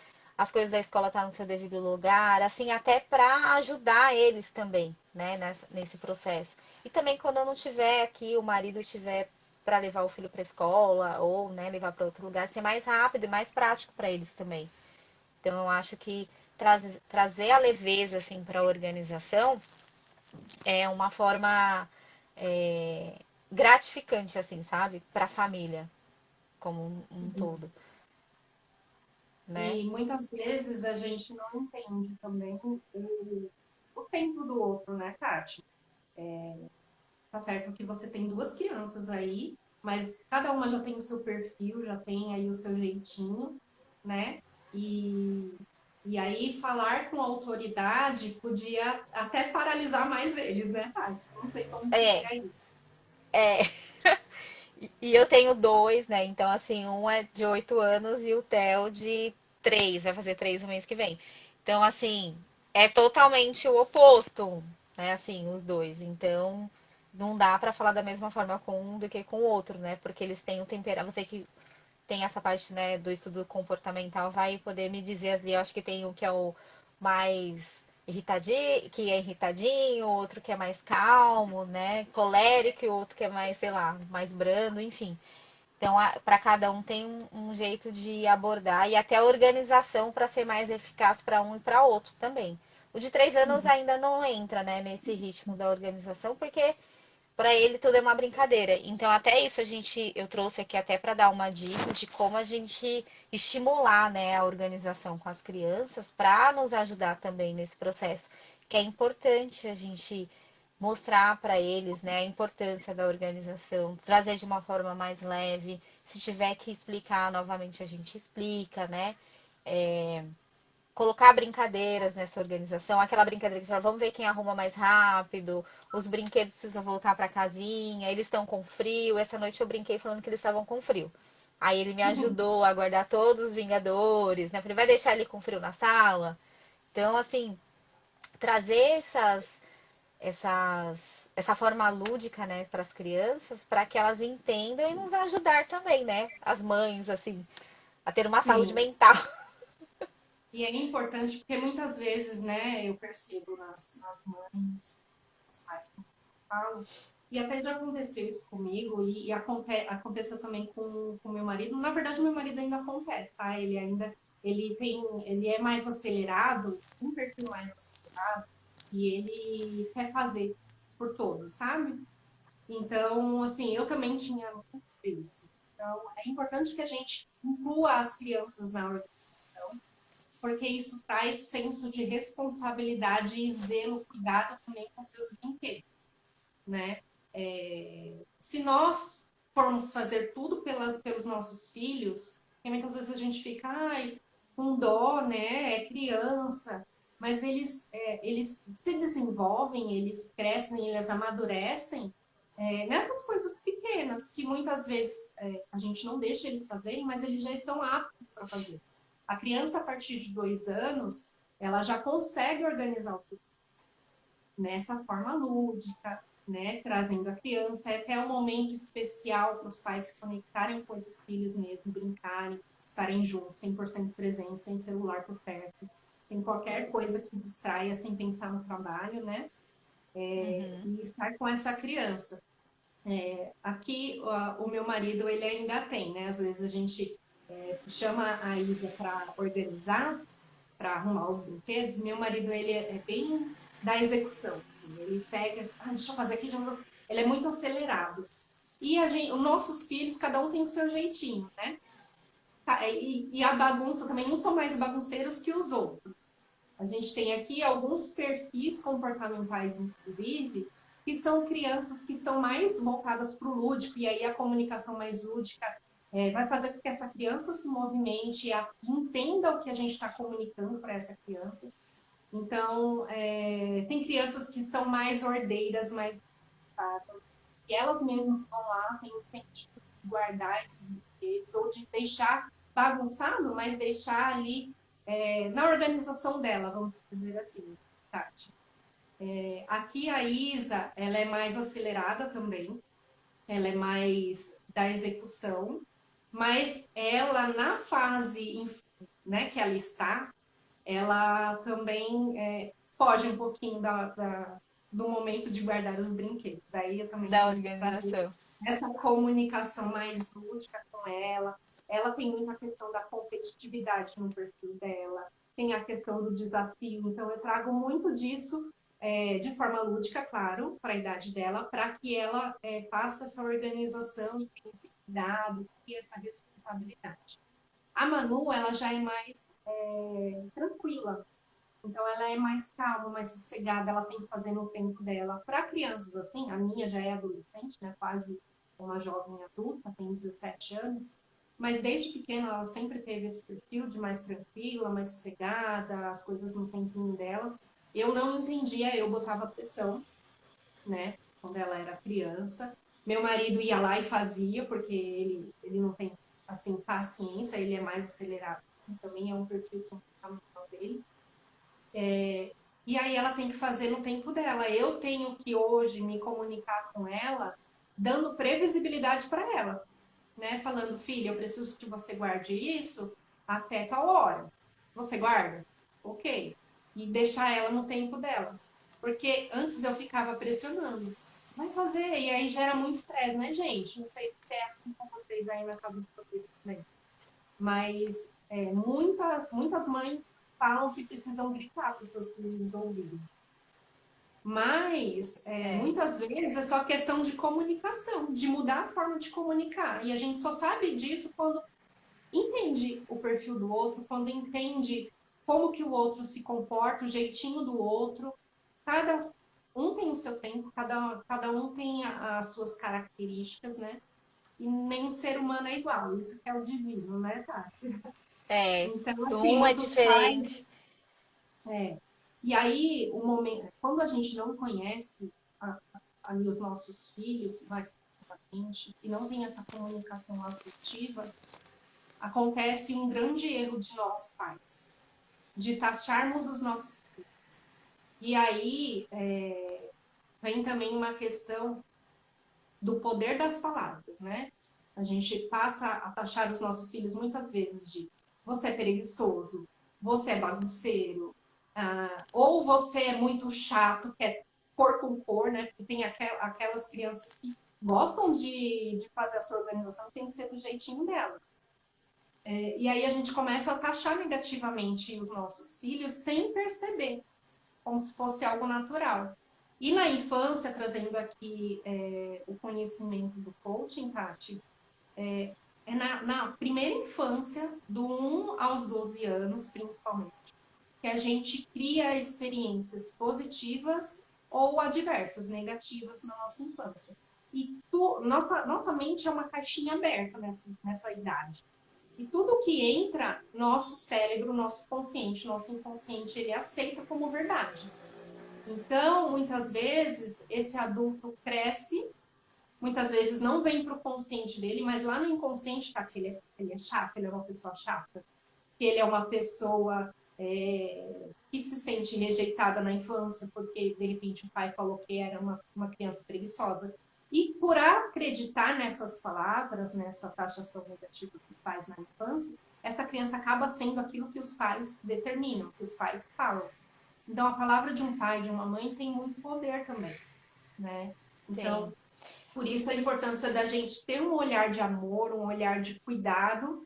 A: da escola tá no seu devido lugar, assim, até para ajudar eles também, né, nesse processo. E também quando eu não tiver aqui, o marido tiver para levar o filho para a escola ou, né, levar para outro lugar, ser mais rápido e mais prático para eles também. Então eu acho que trazer a leveza assim para a organização é uma forma é, gratificante, assim, sabe? Para a família como um
B: Sim.
A: todo, né?
B: E muitas vezes a gente não entende também o tempo do outro, né, Tati? Tá certo que você tem duas crianças aí, mas cada uma já tem o seu perfil, já tem aí o seu jeitinho, né? E, e aí falar com autoridade podia até paralisar mais eles, né, Tati? Não sei como que é
A: É,
B: aí.
A: é. E eu tenho dois, né? Então, assim, um é de 8 anos e o Theo de 3, vai fazer 3 no mês que vem. Então, assim, é totalmente o oposto, né? Assim, os dois. Então, não dá pra falar da mesma forma com um do que com o outro, né? Porque eles têm o temperamento. Você que tem essa parte, né, do estudo comportamental, vai poder me dizer ali, eu acho que tem um que é o mais irritadinho, que é irritadinho, outro que é mais calmo, né, colérico, e o outro que é mais, sei lá, mais brando, enfim. Então, para cada um tem um jeito de abordar e até a organização para ser mais eficaz para um e para outro também. O de 3 anos ainda não entra, né, nesse ritmo da organização, porque para ele tudo é uma brincadeira. Então, até isso eu trouxe aqui até para dar uma dica de como a gente estimular, né, a organização com as crianças para nos ajudar também nesse processo, que é importante a gente mostrar para eles, né, a importância da organização, trazer de uma forma mais leve. Se tiver que explicar novamente, a gente explica, né? É, colocar brincadeiras nessa organização, aquela brincadeira que fala, vamos ver quem arruma mais rápido, os brinquedos precisam voltar para casinha, eles estão com frio. Essa noite eu brinquei falando que eles estavam com frio. Aí ele me ajudou a guardar todos os Vingadores, né? Falei, vai deixar ele com frio na sala? Então, assim, trazer essa forma lúdica, né, para as crianças, para que elas entendam e nos ajudar também, né, as mães, assim, a ter uma saúde
B: Sim.
A: mental.
B: E é importante porque muitas vezes, né, eu percebo nas mães, nos pais que eu falo, e até já aconteceu isso comigo, e aconteceu também com meu marido. Na verdade, meu marido ainda acontece, tá? Ele é mais acelerado, um perfil mais acelerado, e ele quer fazer por todos, sabe? Então, assim, eu também tinha muito isso. Então, é importante que a gente inclua as crianças na organização, porque isso traz senso de responsabilidade e zelo, cuidado também com seus brinquedos, né? Se nós formos fazer tudo pelos nossos filhos, e muitas vezes a gente fica, ai, com dó, né? É criança, mas eles se desenvolvem, eles crescem, eles amadurecem nessas coisas pequenas que muitas vezes a gente não deixa eles fazerem, mas eles já estão aptos para fazer. A criança, a partir de 2 anos, ela já consegue organizar o seu nessa forma lúdica, né? Trazendo a criança. É até um momento especial para os pais se conectarem com esses filhos mesmo, brincarem, estarem juntos, 100% presentes, sem celular por perto, sem qualquer coisa que distraia, sem pensar no trabalho, né?
A: Uhum.
B: E estar com essa criança. Aqui, o meu marido, ele ainda tem, né? Às vezes a gente chama a Isa para organizar, para arrumar os brinquedos. Meu marido, ele é bem da execução, assim. Ele pega, deixa eu fazer aqui, já vou... Ele é muito acelerado. E os nossos filhos, cada um tem o seu jeitinho, né? E a bagunça também, uns são mais bagunceiros que os outros. A gente tem aqui alguns perfis comportamentais, inclusive, que são crianças que são mais voltadas para o lúdico, e aí a comunicação mais lúdica vai fazer com que essa criança se movimente e entenda o que a gente está comunicando para essa criança. Então, tem crianças que são mais ordeiras, mais voltadas, e elas mesmas vão lá, tem tipo, de guardar esses brinquedos, ou de deixar bagunçado, mas deixar ali na organização dela, vamos dizer assim, Tati. Aqui a Isa, ela é mais acelerada também, ela é mais da execução, mas ela na fase, né, que ela está, ela também foge um pouquinho do momento de guardar os brinquedos. Aí eu também
A: Da
B: tenho que trazer
A: organização.
B: essa comunicação mais lúdica com ela. Ela tem muita questão da competitividade no perfil dela, tem a questão do desafio. Então, eu trago muito disso de forma lúdica, claro, para a idade dela, para que ela faça essa organização e tenha esse cuidado e essa responsabilidade. A Manu, ela já é mais tranquila, então ela é mais calma, mais sossegada, ela tem que fazer no tempo dela. Para crianças assim, a minha já é adolescente, né, quase uma jovem adulta, tem 17 anos, mas desde pequena ela sempre teve esse perfil de mais tranquila, mais sossegada, as coisas no tempinho dela. Eu não entendia, eu botava pressão, né, quando ela era criança. Meu marido ia lá e fazia, porque ele não tem, assim, paciência, ele é mais acelerado. Assim, também é um perfil comportamental dele. E aí ela tem que fazer no tempo dela. Eu tenho que hoje me comunicar com ela, dando previsibilidade para ela, né? Falando, filha, eu preciso que você guarde isso até tal hora. Você guarda? Ok. E deixar ela no tempo dela. Porque antes eu ficava pressionando. Vai fazer. E aí gera muito estresse, né, gente? Não sei se é assim com vocês aí na casa de vocês também. Mas muitas mães falam que precisam gritar para os seus filhos ouvirem. Mas
A: É,
B: muitas vezes é só questão de comunicação, de mudar a forma de comunicar. E a gente só sabe disso quando entende o perfil do outro, quando entende como que o outro se comporta, o jeitinho do outro. Cada um tem o seu tempo, cada um tem as suas características, né? E nenhum ser humano é igual. Isso que é o divino, né, Tati?
A: é,
B: Então, assim,
A: um é
B: muitos
A: diferente.
B: pais. É, e aí, o momento, quando a gente não conhece ali os nossos filhos mais profundamente e não tem essa comunicação assertiva, acontece um grande erro de nós pais, de taxarmos os nossos filhos. E aí vem também uma questão do poder das palavras, né? A gente passa a taxar os nossos filhos muitas vezes de você é preguiçoso, você é bagunceiro, ou você é muito chato, quer cor com cor, né? Porque tem aquelas crianças que gostam de fazer a sua organização, tem que ser do jeitinho delas. E aí a gente começa a taxar negativamente os nossos filhos sem perceber, como se fosse algo natural. E na infância, trazendo aqui o conhecimento do coaching, Tati, na primeira infância, do 1 aos 12 anos, principalmente, que a gente cria experiências positivas ou adversas, negativas na nossa infância. E nossa mente é uma caixinha aberta nessa idade. E tudo que entra, nosso cérebro, nosso inconsciente, ele aceita como verdade. Então, muitas vezes, esse adulto cresce, muitas vezes não vem para o consciente dele, mas lá no inconsciente está que ele é chato, ele é uma pessoa chata, que ele é uma pessoa que se sente rejeitada na infância, porque de repente o pai falou que era uma criança preguiçosa. E por acreditar nessas palavras, nessa taxação negativa dos pais na infância, essa criança acaba sendo aquilo que os pais determinam, que os pais falam. Então, a palavra de um pai, de uma mãe, tem muito poder também, né?
A: Sim.
B: Então, por isso a importância da gente ter um olhar de amor, um olhar de cuidado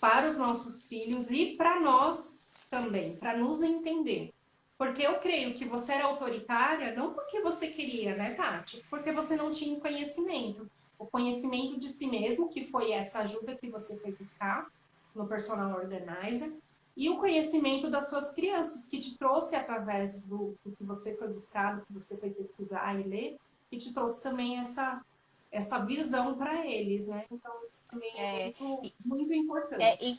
B: para os nossos filhos e para nós também, para nos entender. Porque eu creio que você era autoritária não porque você queria, né, Tati? Porque você não tinha conhecimento. O conhecimento de si mesmo, que foi essa ajuda que você foi buscar no Personal Organizer, e o conhecimento das suas crianças, que te trouxe através do que você foi buscar, do que você foi pesquisar e ler, e te trouxe também essa visão para eles, né? Então, isso também é
A: É,
B: muito,
A: e-
B: muito importante.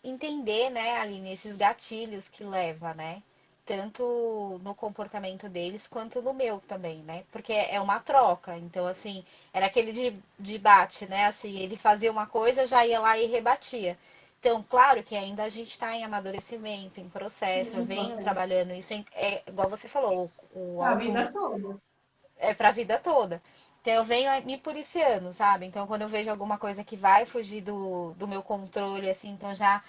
A: entender, né, Aline, esses gatilhos que leva, né? Tanto no comportamento deles quanto no meu também, né? Porque é uma troca. Então, assim, era aquele de bate, né? Assim, ele fazia uma coisa, eu já ia lá e rebatia. Então, claro que ainda a gente está em amadurecimento, em processo, eu
B: Sim,
A: venho
B: processo.
A: trabalhando isso, igual você falou, o
B: A
A: auto
B: vida toda.
A: é pra vida toda. Então eu venho me policiando, sabe? Então quando eu vejo alguma coisa que vai fugir do meu controle, assim, então já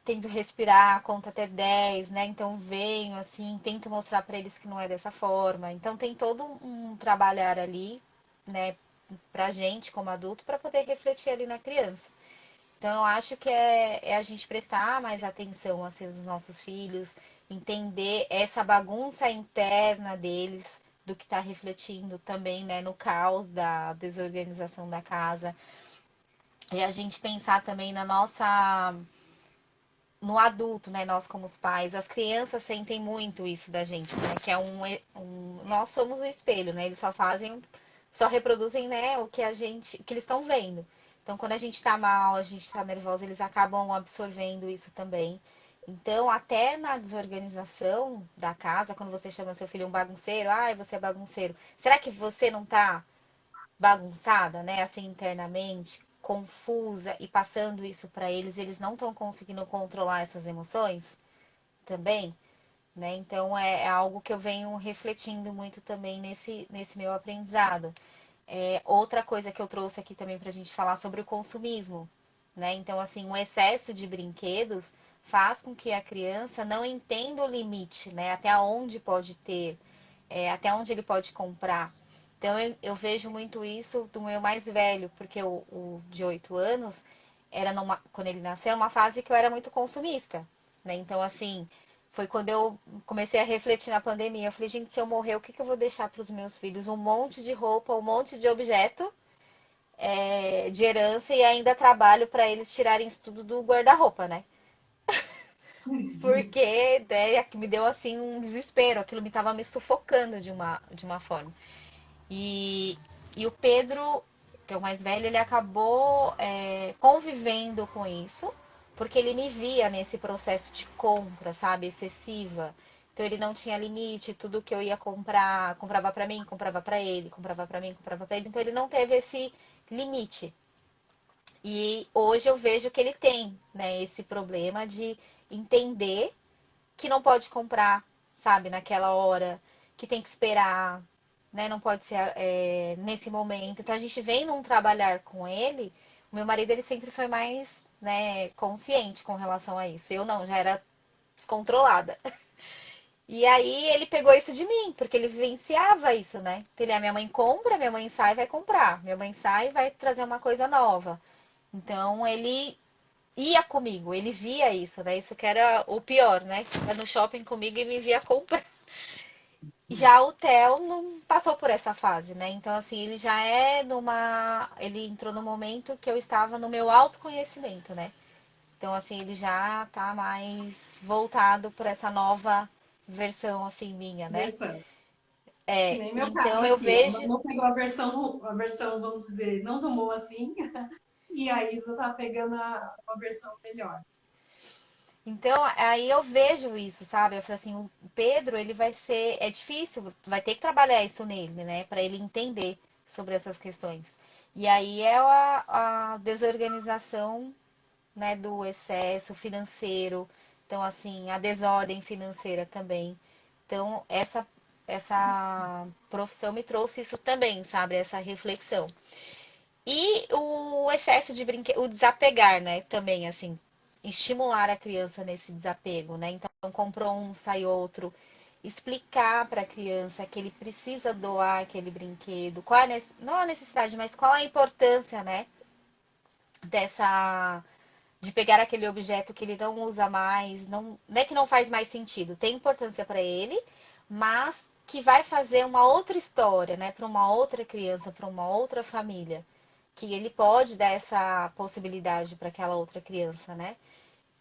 A: tento respirar, conto até 10, né? Então venho, assim, tento mostrar pra eles que não é dessa forma. Então tem todo um trabalhar ali, né, pra gente como adulto, pra poder refletir ali na criança. Então eu acho que é a gente prestar mais atenção assim, aos nossos filhos, entender essa bagunça interna deles, do que está refletindo também, né, no caos da desorganização da casa. E a gente pensar também na nossa no adulto, né, nós como os pais, as crianças sentem muito isso da gente, né, que é nós somos o espelho, né, eles só reproduzem, né, o que o que eles estão vendo. Então, quando a gente tá mal, a gente tá nervosa, eles acabam absorvendo isso também. Então, até na desorganização da casa, quando você chama seu filho um bagunceiro, ai, você é bagunceiro. Será que você não tá bagunçada, né, assim internamente, confusa e passando isso para eles, eles não estão conseguindo controlar essas emoções também, né? Então é algo que eu venho refletindo muito também nesse meu aprendizado. Outra coisa que eu trouxe aqui também para a gente falar sobre o consumismo, né? Então, assim, o excesso de brinquedos faz com que a criança não entenda o limite, né? Até onde pode ter, até onde ele pode comprar. Então, eu vejo muito isso do meu mais velho, porque o de 8 anos, quando ele nasceu, uma fase que eu era muito consumista, né? Então, assim, foi quando eu comecei a refletir na pandemia. Eu falei, gente, se eu morrer, o que que eu vou deixar para os meus filhos? Um monte de roupa, um monte de objeto de herança e ainda trabalho para eles tirarem isso tudo do guarda-roupa, né? Porque me deu assim um desespero, aquilo me estava me sufocando de uma forma. E, e o Pedro, que é o mais velho, ele acabou convivendo com isso, porque ele me via nesse processo de compra, sabe, excessiva. Então ele não tinha limite, tudo que eu ia comprar, comprava para mim, comprava para ele, comprava para mim, comprava para ele. Então ele não teve esse limite. E hoje eu vejo que ele tem, né, esse problema de entender que não pode comprar, sabe, naquela hora, que tem que esperar, né? Não pode ser nesse momento. Então a gente vem num trabalhar com ele. O meu marido ele sempre foi mais, né, consciente com relação a isso. Eu não, já era descontrolada. E aí ele pegou isso de mim, porque ele vivenciava isso, né? Então, minha mãe compra, minha mãe sai e vai comprar. Minha mãe sai e vai trazer uma coisa nova. Então ele ia comigo, ele via isso, né? Isso que era o pior, né? Ia no shopping comigo e me via comprar. Já o Theo não passou por essa fase, né? Então, assim, ele já é numa. Ele entrou no momento que eu estava no meu autoconhecimento, né? Então, assim, ele já tá mais voltado para essa nova versão, assim, minha, né?
B: Versão. Que
A: É,
B: nem meu caso
A: então eu
B: aqui, ó.
A: vejo.
B: Não pegou a versão, vamos dizer, não tomou assim, e a Isa tá pegando uma versão melhor.
A: Então, aí eu vejo isso, sabe? Eu falei assim, o Pedro, ele vai ser. É difícil, vai ter que trabalhar isso nele, né? Para ele entender sobre essas questões. E aí é a desorganização, né, do excesso financeiro. Então, assim, a desordem financeira também. Então, essa profissão me trouxe isso também, sabe? Essa reflexão. E o excesso de brinquedo, o desapegar, né? Também, assim, estimular a criança nesse desapego, né? Então, comprou um, sai outro. Explicar para a criança que ele precisa doar aquele brinquedo, não a necessidade, mas qual a importância, né? Dessa de pegar aquele objeto que ele não usa mais, não é que não faz mais sentido, tem importância para ele, mas que vai fazer uma outra história, né, para uma outra criança, para uma outra família, que ele pode dar essa possibilidade para aquela outra criança, né?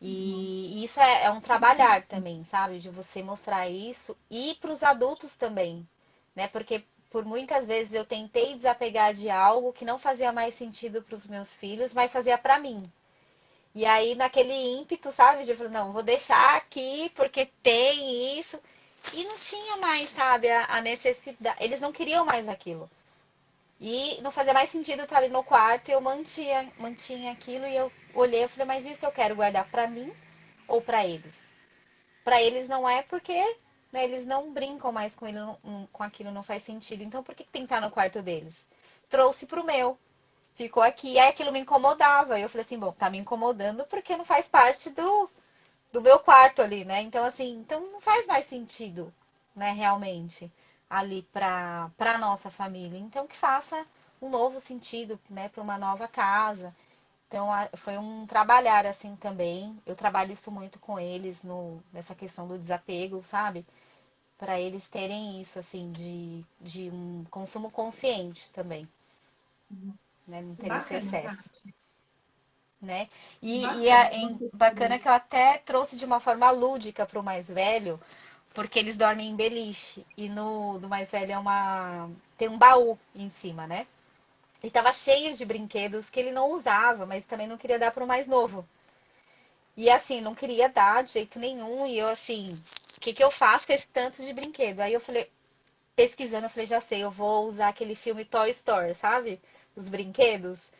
B: Uhum.
A: E isso é um trabalhar também, sabe? De você mostrar isso e para os adultos também, né? Porque por muitas vezes eu tentei desapegar de algo que não fazia mais sentido para os meus filhos, mas fazia para mim. E aí, naquele ímpeto, sabe? De falar, não, vou deixar aqui porque tem isso. E não tinha mais, sabe, a necessidade. Eles não queriam mais aquilo. E não fazia mais sentido estar ali no quarto e eu mantinha aquilo e eu olhei e falei, mas isso eu quero guardar pra mim ou pra eles? Pra eles não é porque né, eles não brincam mais com ele, com aquilo, não faz sentido. Então por que tem que estar no quarto deles? Trouxe pro meu. Ficou aqui. E aí aquilo me incomodava. Eu falei assim, bom, tá me incomodando porque não faz parte do meu quarto ali, né? Então, assim, então não faz mais sentido, né, realmente, ali pra nossa família. Então, que faça um novo sentido, né, para uma nova casa. Então, foi um trabalhar assim também. Eu trabalho isso muito com eles nessa questão do desapego, sabe? Para eles terem isso, assim, de um consumo consciente também, né? Não ter esse
B: Bacana,
A: excesso.
B: Paty.
A: Né? E
B: Bacana você ter
A: bacana que
B: isso.
A: eu até trouxe de uma forma lúdica para o mais velho, porque eles dormem em beliche. E no do mais velho tem um baú em cima, né? E tava cheio de brinquedos que ele não usava, mas também não queria dar para o mais novo. E assim, não queria dar de jeito nenhum. E eu assim, o que que eu faço com esse tanto de brinquedo? Aí eu falei, pesquisando, eu falei, já sei, eu vou usar aquele filme Toy Story, sabe? Os brinquedos.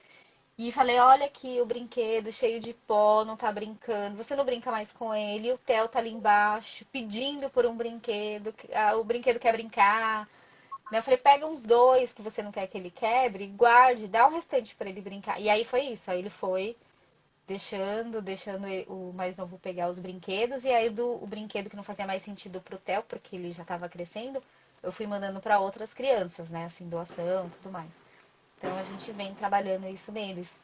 A: E falei, olha aqui o brinquedo cheio de pó, não tá brincando, você não brinca mais com ele, e o Theo tá ali embaixo pedindo por um brinquedo, o brinquedo quer brincar. Né? Eu falei, pega uns dois que você não quer que ele quebre, guarde, dá o restante para ele brincar. E aí foi isso, aí ele foi deixando o mais novo pegar os brinquedos, e aí o brinquedo que não fazia mais sentido pro Theo, porque ele já tava crescendo, eu fui mandando para outras crianças, né, assim, doação, tudo mais. Então a gente vem trabalhando isso neles,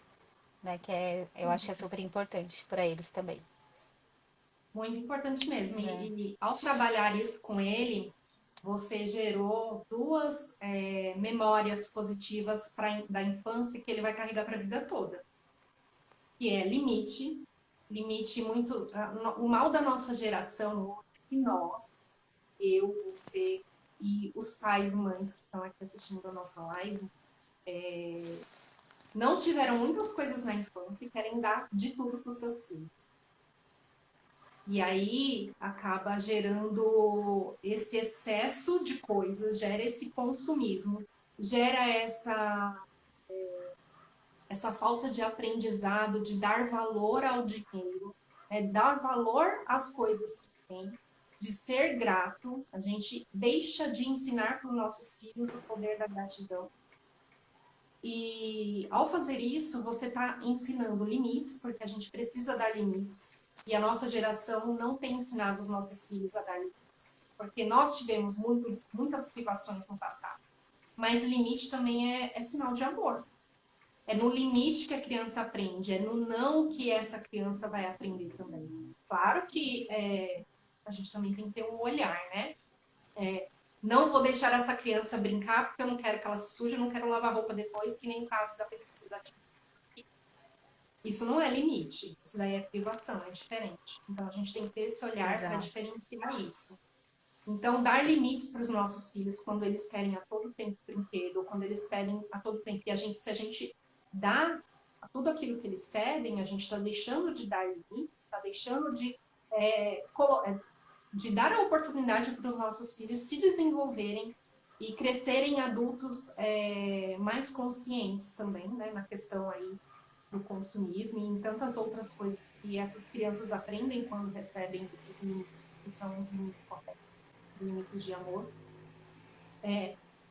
A: né, que eu acho que é super importante para eles também.
B: Muito importante mesmo.
A: Né?
B: E ao trabalhar isso com ele, você gerou duas memórias positivas da infância que ele vai carregar para a vida toda, que é limite, limite muito. O mal da nossa geração hoje é que nós, eu, você e os pais e mães que estão aqui assistindo a nossa live, não tiveram muitas coisas na infância e querem dar de tudo para os seus filhos. E aí acaba gerando esse excesso de coisas, gera esse consumismo, gera essa falta de aprendizado, de dar valor ao dinheiro, dar valor às coisas que tem, de ser grato. A gente deixa de ensinar para os nossos filhos o poder da gratidão. E ao fazer isso, você está ensinando limites, porque a gente precisa dar limites. E a nossa geração não tem ensinado os nossos filhos a dar limites, porque nós tivemos muitas privações no passado. Mas limite também é sinal de amor. É no limite que a criança aprende, é no não que essa criança vai aprender também. Claro que a gente também tem que ter um olhar, né? Não vou deixar essa criança brincar porque eu não quero que ela se suje, eu não quero lavar roupa depois, que nem o caso da pesquisa da Isso não é limite, isso daí é privação, é diferente. Então a gente tem que ter esse olhar para
A: Exato.
B: diferenciar isso. Então, dar limites para os nossos filhos quando eles querem a todo tempo brinquedo, ou quando eles pedem a todo tempo, e se a gente dá tudo aquilo que eles pedem, a gente está deixando de dar limites, está deixando de dar a oportunidade para os nossos filhos se desenvolverem e crescerem adultos mais conscientes também, né, na questão aí do consumismo e em tantas outras coisas que essas crianças aprendem quando recebem esses limites, que são os limites corretos, os limites de amor.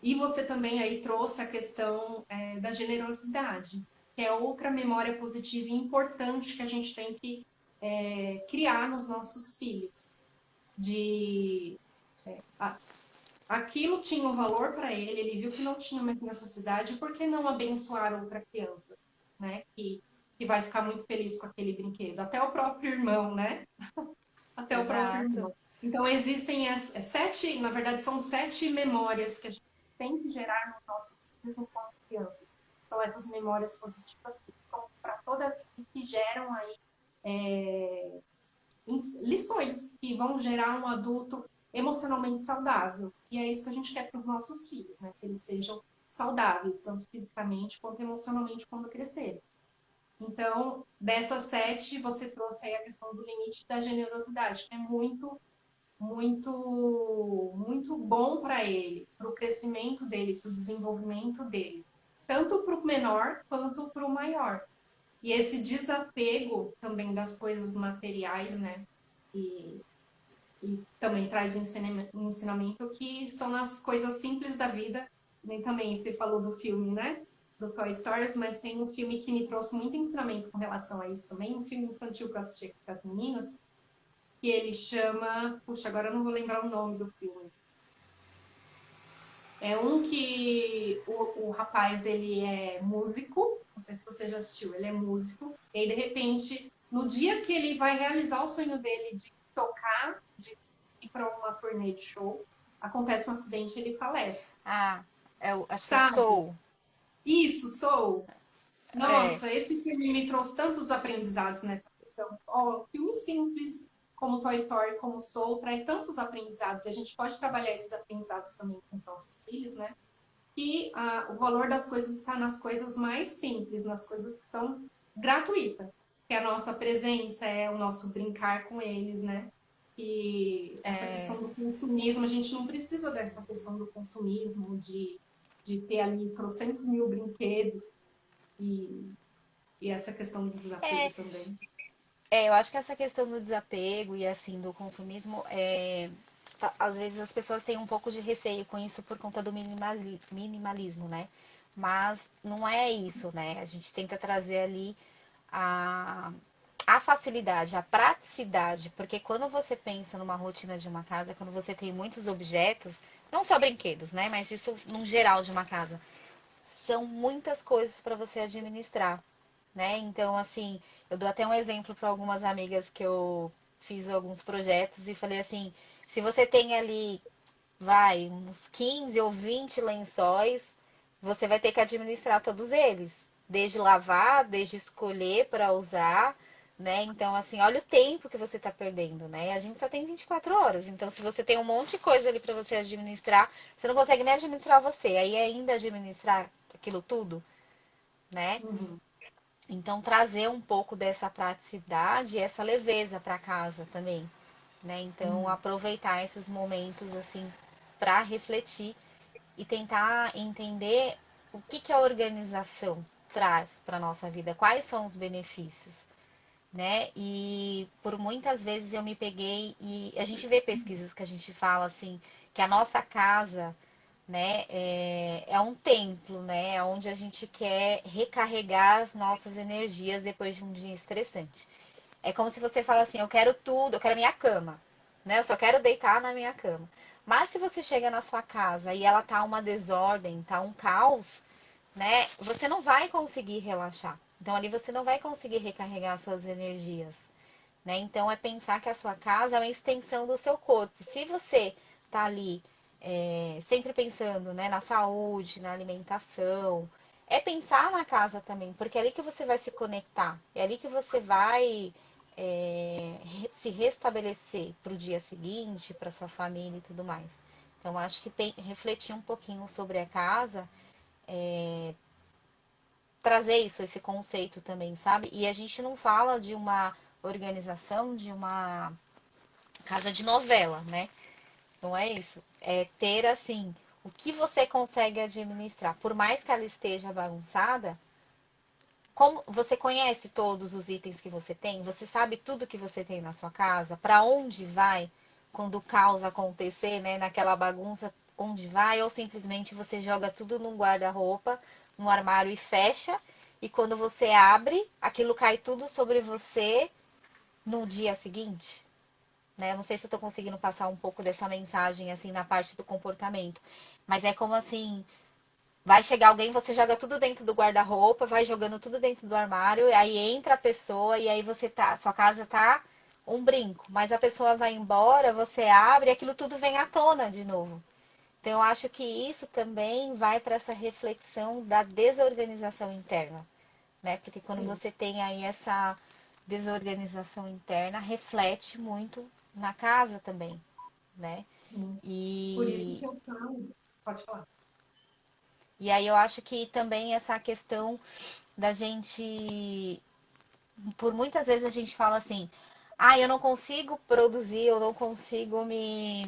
B: E você também aí trouxe a questão da generosidade, que é outra memória positiva e importante que a gente tem que criar nos nossos filhos. De aquilo tinha um valor para ele viu que não tinha mais necessidade, por que não abençoar outra criança, né? Que vai ficar muito feliz com aquele brinquedo. Até o próprio irmão, né? Até o próprio
A: Exato.
B: irmão. Então, existem sete, na verdade, são 7 memórias que a gente tem que gerar nos nossos filhos enquanto crianças. São essas memórias positivas que ficam para toda a vida e que geram aí lições que vão gerar um adulto emocionalmente saudável. E é isso que a gente quer para os nossos filhos, né? Que eles sejam saudáveis, tanto fisicamente quanto emocionalmente quando crescerem. Então, dessas 7, você trouxe aí a questão do limite da generosidade, que é muito, muito, muito bom para ele, para o crescimento dele, para o desenvolvimento dele, tanto para o menor quanto para o maior. E esse desapego também das coisas materiais, né? E, e também traz um ensinamento que são nas coisas simples da vida. Nem também você falou do filme, né? Do Toy Stories, mas tem um filme que me trouxe muito ensinamento com relação a isso também, um filme infantil que eu assisti aqui com as meninas, que ele chama. Puxa, agora eu não vou lembrar o nome do filme. É um que o rapaz ele é músico, não sei se você já assistiu, ele é músico, e aí de repente, no dia que ele vai realizar o sonho dele de tocar, de ir para uma turnê de show, acontece um acidente e ele falece.
A: Ah, acho que é
B: Sabe?
A: Soul.
B: Isso, sou.
A: É,
B: Nossa, esse filme me trouxe tantos aprendizados nessa questão. Ó, filme simples, como Toy Story, como Soul, traz tantos aprendizados. E a gente pode trabalhar esses aprendizados também com os nossos filhos, né? Que o valor das coisas está nas coisas mais simples, nas coisas que são gratuitas. Que a nossa presença é o nosso brincar com eles, né? E essa questão do consumismo, a gente não precisa dessa questão do consumismo, de ter ali trocentos mil brinquedos e E essa questão do desapego
A: É,
B: também.
A: eu acho que essa questão do desapego e assim do consumismo às vezes as pessoas têm um pouco de receio com isso por conta do minimalismo, né? Mas não é isso, né? A gente tenta trazer ali a, a facilidade, a praticidade, porque quando você pensa numa rotina de uma casa, quando você tem muitos objetos, não só brinquedos, né? Mas isso num geral de uma casa, são muitas coisas para você administrar, né? Então, assim, eu dou até um exemplo para algumas amigas que eu fiz alguns projetos e falei assim, se você tem ali, vai, uns 15 ou 20 lençóis, você vai ter que administrar todos eles, desde lavar, desde escolher para usar, né? Então, assim, olha o tempo que você está perdendo, né? A gente só tem 24 horas, então se você tem um monte de coisa ali para você administrar, você não consegue nem administrar você, aí ainda administrar aquilo tudo, né?
B: Uhum.
A: Então, trazer um pouco dessa praticidade e essa leveza para casa também, né? Então,
B: Uhum.
A: aproveitar esses momentos assim para refletir e tentar entender o que que a organização traz para nossa vida, quais são os benefícios, né? E por muitas vezes eu me peguei e a gente vê pesquisas que a gente fala assim que a nossa casa, né, é um templo, né, é onde a gente quer recarregar as nossas energias depois de um dia estressante. É como se você fala assim, eu quero tudo, eu quero minha cama, né? Eu só quero deitar na minha cama. Mas se você chega na sua casa e ela tá uma desordem, tá um caos, né? Você não vai conseguir relaxar. Então ali você não vai conseguir recarregar suas energias, né? Então é pensar que a sua casa é uma extensão do seu corpo. Se você tá ali sempre pensando, né, na saúde, na alimentação, é pensar na casa também, porque é ali que você vai se conectar, é ali que você vai se restabelecer para o dia seguinte, para sua família e tudo mais. Então acho que refletir um pouquinho sobre a casa, trazer isso, esse conceito também, sabe? E a gente não fala de uma organização, de uma casa de novela, né? Não é isso. É ter assim, o que você consegue administrar. Por mais que ela esteja bagunçada, como você conhece todos os itens que você tem, você sabe tudo que você tem na sua casa, para onde vai quando o caos acontecer, né, naquela bagunça, onde vai, ou simplesmente você joga tudo num guarda-roupa, num armário e fecha, e quando você abre, aquilo cai tudo sobre você no dia seguinte, né? Eu não sei se eu tô conseguindo passar um pouco dessa mensagem assim na parte do comportamento, mas é como assim, vai chegar alguém, você joga tudo dentro do guarda-roupa, vai jogando tudo dentro do armário, e aí entra a pessoa e aí você tá, sua casa tá um brinco, mas a pessoa vai embora, você abre, e aquilo tudo vem à tona de novo. Então eu acho que isso também vai para essa reflexão da desorganização interna, né? Porque quando
B: Sim,
A: você tem aí essa desorganização interna, reflete muito na casa também, né?
B: sim. Por isso que
A: E,
B: eu falo, pode falar.
A: e aí eu acho que também essa questão da gente, por muitas vezes a gente fala assim, ah, eu não consigo produzir, eu não consigo me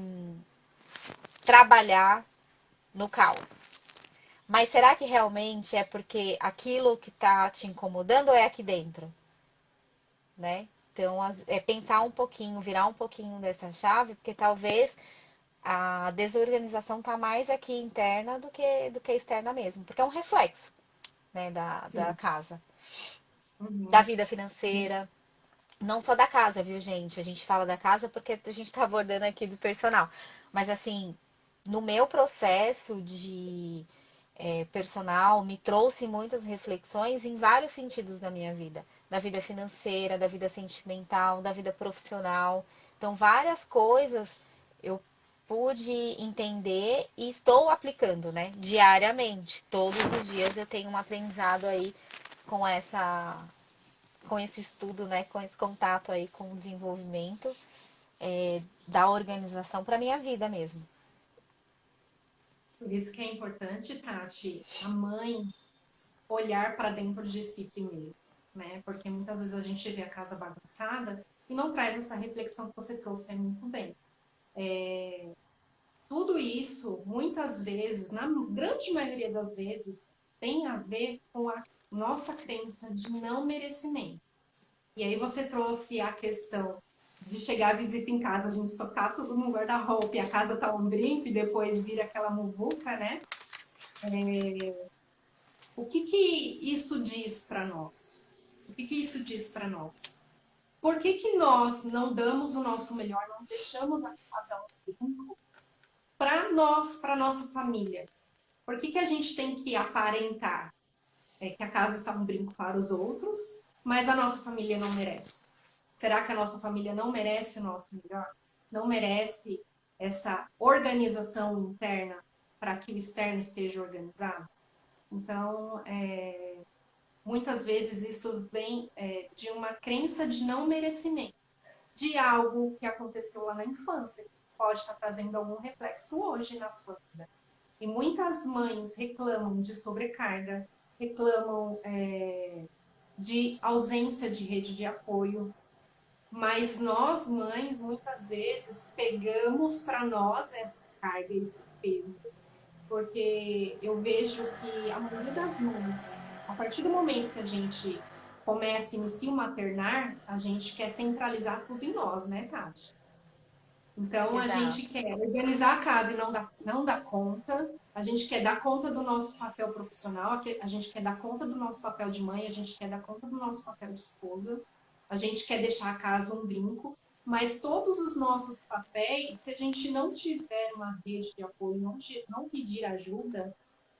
A: trabalhar no caos. Mas será que realmente é porque aquilo que está te incomodando ou é aqui dentro, né? Então, é pensar um pouquinho, virar um pouquinho dessa chave, porque talvez a desorganização tá mais aqui interna do que externa mesmo, porque é um reflexo, né, da
B: Sim.
A: casa, da
B: Uhum.
A: vida financeira, não só da casa, viu, gente? A gente fala da casa porque a gente tá abordando aqui do personal, mas assim, no meu processo de personal me trouxe muitas reflexões em vários sentidos da minha vida. Da vida financeira, da vida sentimental, da vida profissional. Então, várias coisas eu pude entender e estou aplicando, né? Diariamente. Todos os dias eu tenho um aprendizado aí com com esse estudo, né? Com esse contato aí com o desenvolvimento da organização para minha vida mesmo.
B: Por isso que é importante, Tati, a mãe olhar para dentro de si primeiro, né? Porque muitas vezes a gente vê a casa bagunçada e não traz essa reflexão que você trouxe aí muito bem. Tudo isso, muitas vezes, na grande maioria das vezes, tem a ver com nossa crença de não merecimento. E aí você trouxe a questão de chegar a visita em casa, a gente socar tudo no guarda-roupa e a casa tá um brinco e depois vira aquela muvuca, né? O que que isso diz para nós? O que que isso diz para nós? Por que que nós não damos o nosso melhor, não deixamos a casa um brinco para nós, para nossa família? Por que que a gente tem que aparentar que a casa está um brinco para os outros, mas a nossa família não merece? Será que a nossa família não merece o nosso melhor? Não merece essa organização interna para que o externo esteja organizado? Então, muitas vezes isso vem de uma crença de não merecimento, de algo que aconteceu lá na infância, que pode estar trazendo algum reflexo hoje na sua vida. E muitas mães reclamam de sobrecarga, reclamam de ausência de rede de apoio, mas nós, mães, muitas vezes pegamos para nós essa carga, esse peso, porque eu vejo que a maioria das mães, a partir do momento que a gente começa, inicia o maternar, a gente quer centralizar tudo em nós, né, Tati? Então, a gente
A: Exato.
B: quer organizar a casa e não dá conta, a gente quer dar conta do nosso papel profissional, a gente quer dar conta do nosso papel de mãe, a gente quer dar conta do nosso papel de esposa, a gente quer deixar a casa um brinco, mas todos os nossos papéis, se a gente não tiver uma rede de apoio, não pedir ajuda,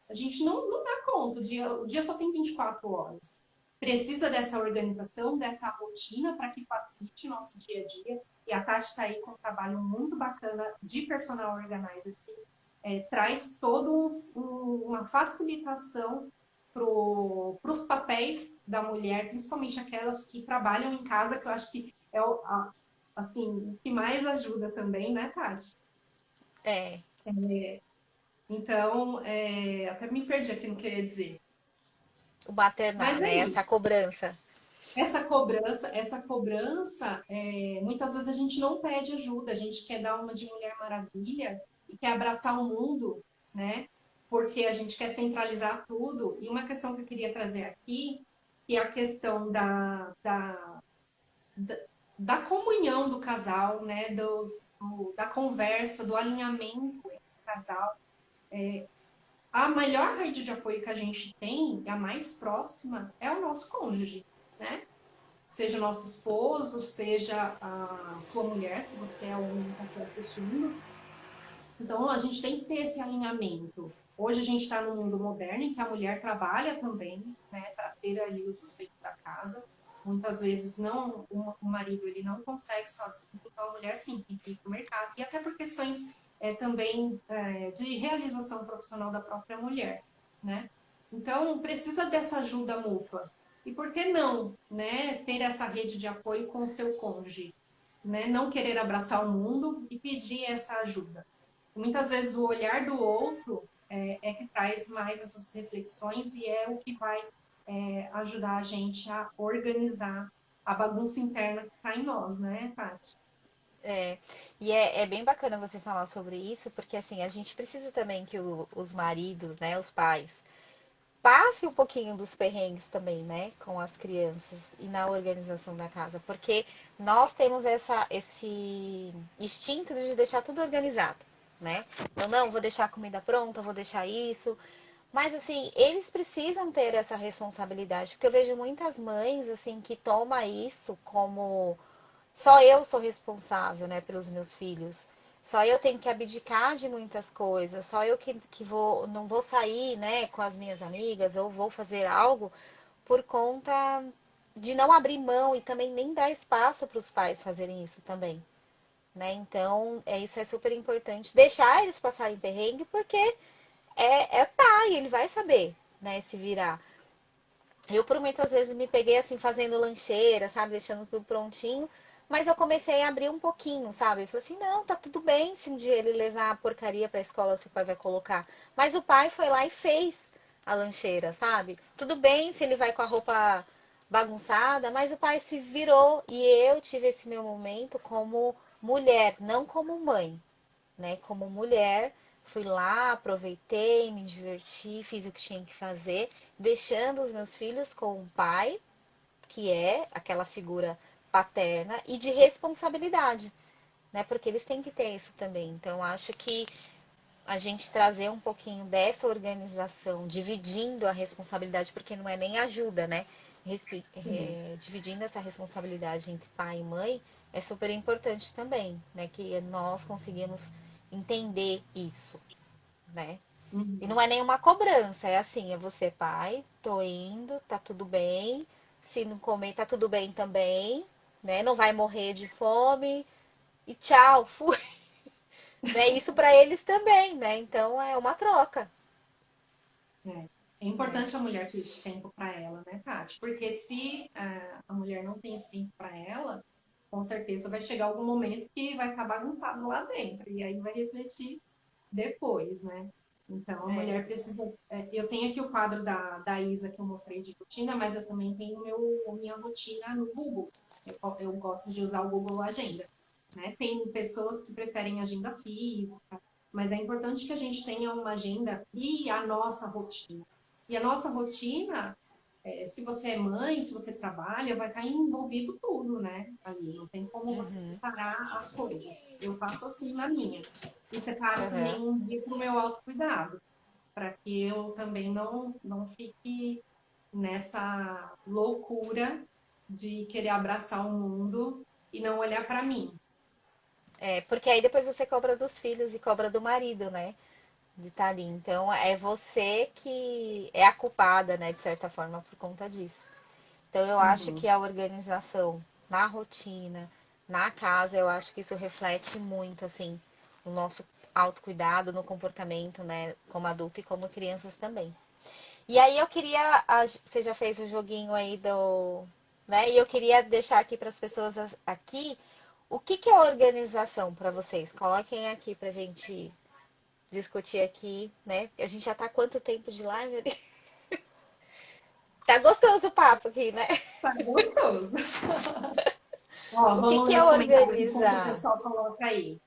B: a gente não dá conta, o dia só tem 24 horas. Precisa dessa organização, dessa rotina para que facilite o nosso dia a dia. E a Tati está aí com um trabalho muito bacana de personal organizer, que traz toda uma facilitação para os papéis da mulher, principalmente aquelas que trabalham em casa, que eu acho que é assim, o que mais ajuda também, né, Tati?
A: É,
B: Então, até me perdi aqui no que eu queria dizer.
A: o maternal,
B: Mas é
A: né? Essa
B: isso.
A: cobrança.
B: Essa cobrança, muitas vezes a gente não pede ajuda, a gente quer dar uma de Mulher Maravilha e quer abraçar o mundo, né? Porque a gente quer centralizar tudo. E uma questão que eu queria trazer aqui, que é a questão da, da comunhão do casal, né? Da conversa, do alinhamento entre o casal. A melhor rede de apoio que a gente tem, a mais próxima, é o nosso cônjuge, né? Seja o nosso esposo, seja a sua mulher, se você é homem e está aqui assistindo. Então, a gente tem que ter esse alinhamento. Hoje a gente está no mundo moderno em que a mulher trabalha também, né, para ter ali o sustento da casa. Muitas vezes não, o marido ele não consegue sozinho, então a mulher sim tem que ir para o mercado. E até por questões também de realização profissional da própria mulher, né? Então, precisa dessa ajuda mútua. E por que não, né, ter essa rede de apoio com o seu cônjuge? Né? Não querer abraçar o mundo e pedir essa ajuda. Muitas vezes o olhar do outro que traz mais essas reflexões e é o que vai ajudar a gente a organizar a bagunça interna que está em nós, né, Paty?
A: É, e é bem bacana você falar sobre isso, porque assim, a gente precisa também que os maridos, né, os pais, passe um pouquinho dos perrengues também, né, com as crianças e na organização da casa, porque nós temos esse instinto de deixar tudo organizado, né? Eu não vou deixar a comida pronta, vou deixar isso. Mas assim, eles precisam ter essa responsabilidade, porque eu vejo muitas mães assim que tomam isso como só eu sou responsável, né, pelos meus filhos. Só eu tenho que abdicar de muitas coisas. Só eu que vou, não vou sair, né, com as minhas amigas ou vou fazer algo por conta de não abrir mão e também nem dar espaço para os pais fazerem isso também, né? Então, isso é super importante. Deixar eles passarem perrengue porque é pai, ele vai saber, né, se virar. Eu, por muitas vezes, me peguei assim, fazendo lancheira, sabe? Deixando tudo prontinho. Mas eu comecei a abrir um pouquinho, sabe? Eu falei assim, não, tá tudo bem se um dia ele levar a porcaria pra escola, seu pai vai colocar. Mas o pai foi lá e fez a lancheira, sabe? Tudo bem se ele vai com a roupa bagunçada, mas o pai se virou. E eu tive esse meu momento como mulher, não como mãe, né? Como mulher, fui lá, aproveitei, me diverti, fiz o que tinha que fazer, deixando os meus filhos com um pai, que é aquela figura paterna, e de responsabilidade, né? Porque eles têm que ter isso também. Então, acho que a gente trazer um pouquinho dessa organização, dividindo a responsabilidade, porque não é nem ajuda, né?
B: Sim.
A: Dividindo essa responsabilidade entre pai e mãe é super importante também, né? Que nós conseguimos entender isso, né? E não
B: Uhum.
A: é nenhuma cobrança, é assim, é você, pai, tô indo, tá tudo bem. Se não comer, tá tudo bem também, né? Não vai morrer de fome. E tchau, fui. Né? Isso para eles também, né? Então é uma troca,
B: É. É
A: né?
B: importante a mulher ter esse tempo para ela, né, Tati? Porque se a mulher não tem esse tempo para ela, com certeza vai chegar algum momento que vai estar bagunçado lá dentro, e aí vai refletir depois, né? Então, a
A: É.
B: mulher precisa. Eu tenho aqui o quadro da Isa que eu mostrei de rotina, mas eu também tenho minha rotina no Google. Eu gosto de usar o Google Agenda, né? Tem pessoas que preferem agenda física, mas é importante que a gente tenha uma agenda e a nossa rotina. E a nossa rotina, se você é mãe, se você trabalha, vai estar envolvido tudo, né? Ali, não tem como você
A: Uhum.
B: separar as coisas. Eu faço assim na minha. E separo
A: Uhum.
B: também um dia para o meu autocuidado, para que eu também não fique nessa loucura de querer abraçar o mundo e não olhar para mim.
A: É, porque aí depois você cobra dos filhos e cobra do marido, né? De estar ali. Então é você que é a culpada, né? De certa forma, por conta disso. Então eu acho
B: Uhum.
A: que a organização na rotina, na casa, eu acho que isso reflete muito, assim, o nosso autocuidado no comportamento, né? Como adulto e como crianças também. E aí eu queria, você já fez o joguinho aí do, né? E eu queria deixar aqui para as pessoas aqui o que que é organização para vocês. Coloquem aqui pra gente discutir aqui, né? A gente já tá há quanto tempo de live? Tá gostoso o papo aqui, né?
B: Tá gostoso. Ó,
A: O que
B: vamos
A: que
B: ler
A: é
B: os comentários enquanto o
A: organizar?
B: pessoal coloca aí.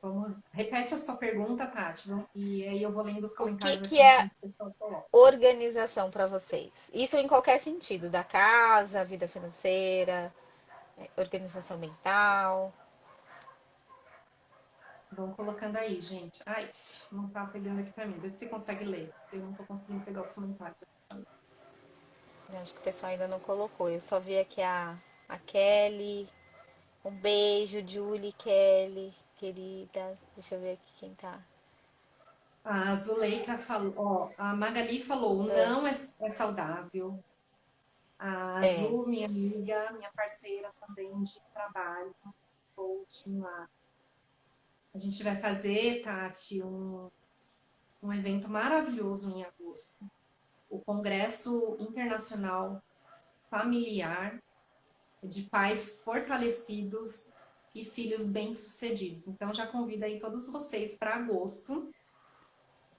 B: Vamos... Repete a sua pergunta, Tati, e aí eu vou lendo os
A: O que
B: comentários
A: que
B: aqui
A: é
B: enquanto o pessoal coloca.
A: organização para vocês? Isso em qualquer sentido, da casa, vida financeira, organização mental.
B: Vão colocando aí, gente. Ai, não tá pegando aqui pra mim. Vê se você consegue ler. Eu não tô conseguindo pegar os comentários.
A: Eu acho que o pessoal ainda não colocou. Eu só vi aqui a Kelly. Um beijo, Julie, Kelly, queridas. Deixa eu ver aqui quem tá.
B: A Zuleika falou, ó, a Magali falou,
A: Ah,
B: não é saudável. A
A: é.
B: Azul, minha amiga, minha parceira também de trabalho, coaching lá. A gente vai fazer, Tati, um evento maravilhoso em agosto. O Congresso Internacional Familiar de Pais Fortalecidos e Filhos Bem-Sucedidos. Então, já convido aí todos vocês para agosto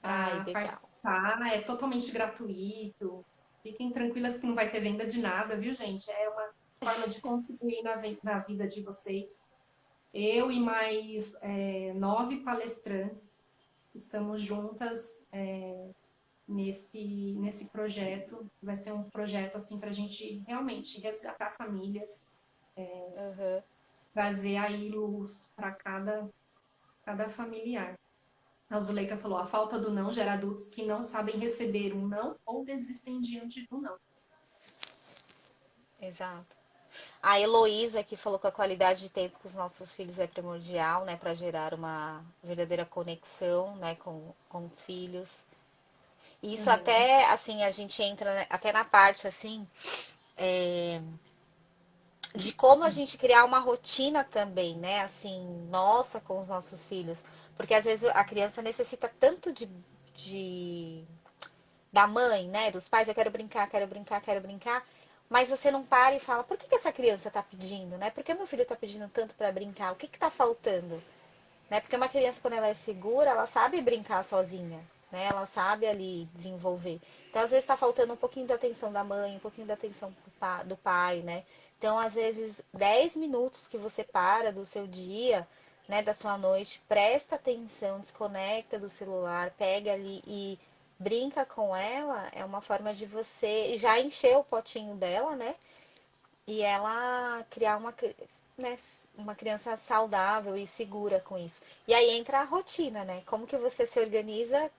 A: Ai,
B: para
A: legal.
B: participar. É totalmente gratuito. Fiquem tranquilas que não vai ter venda de nada, viu, gente? É uma forma de contribuir na vida de vocês. Eu e mais 9 palestrantes estamos juntas nesse projeto. Vai ser um projeto assim para a gente realmente resgatar famílias,
A: Uhum.
B: trazer aí luz para cada familiar. A Zuleika falou: a falta do não gera adultos que não sabem receber um não ou desistem diante do não.
A: Exato. A Heloísa que falou que a qualidade de tempo com os nossos filhos é primordial, né, para gerar uma verdadeira conexão, né, com os filhos. E isso
B: Uhum,
A: até, assim, a gente entra até na parte, assim, de como a gente criar uma rotina também, né, assim, nossa, com os nossos filhos. Porque às vezes a criança necessita tanto de da mãe, né, dos pais, eu quero brincar, quero brincar, quero brincar. Mas você não para e fala, por que que essa criança tá pedindo, né? Por que meu filho tá pedindo tanto para brincar? O que que tá faltando? Né? Porque uma criança, quando ela é segura, ela sabe brincar sozinha, né? Ela sabe ali desenvolver. Então, às vezes, está faltando um pouquinho da atenção da mãe, um pouquinho da atenção do pai, né? Então, às vezes, 10 minutos que você para do seu dia, né, da sua noite, presta atenção, desconecta do celular, pega ali e brinca com ela, é uma forma de você já encher o potinho dela, né? E ela criar né, uma criança saudável e segura com isso. E aí entra a rotina, né? Como que você se organiza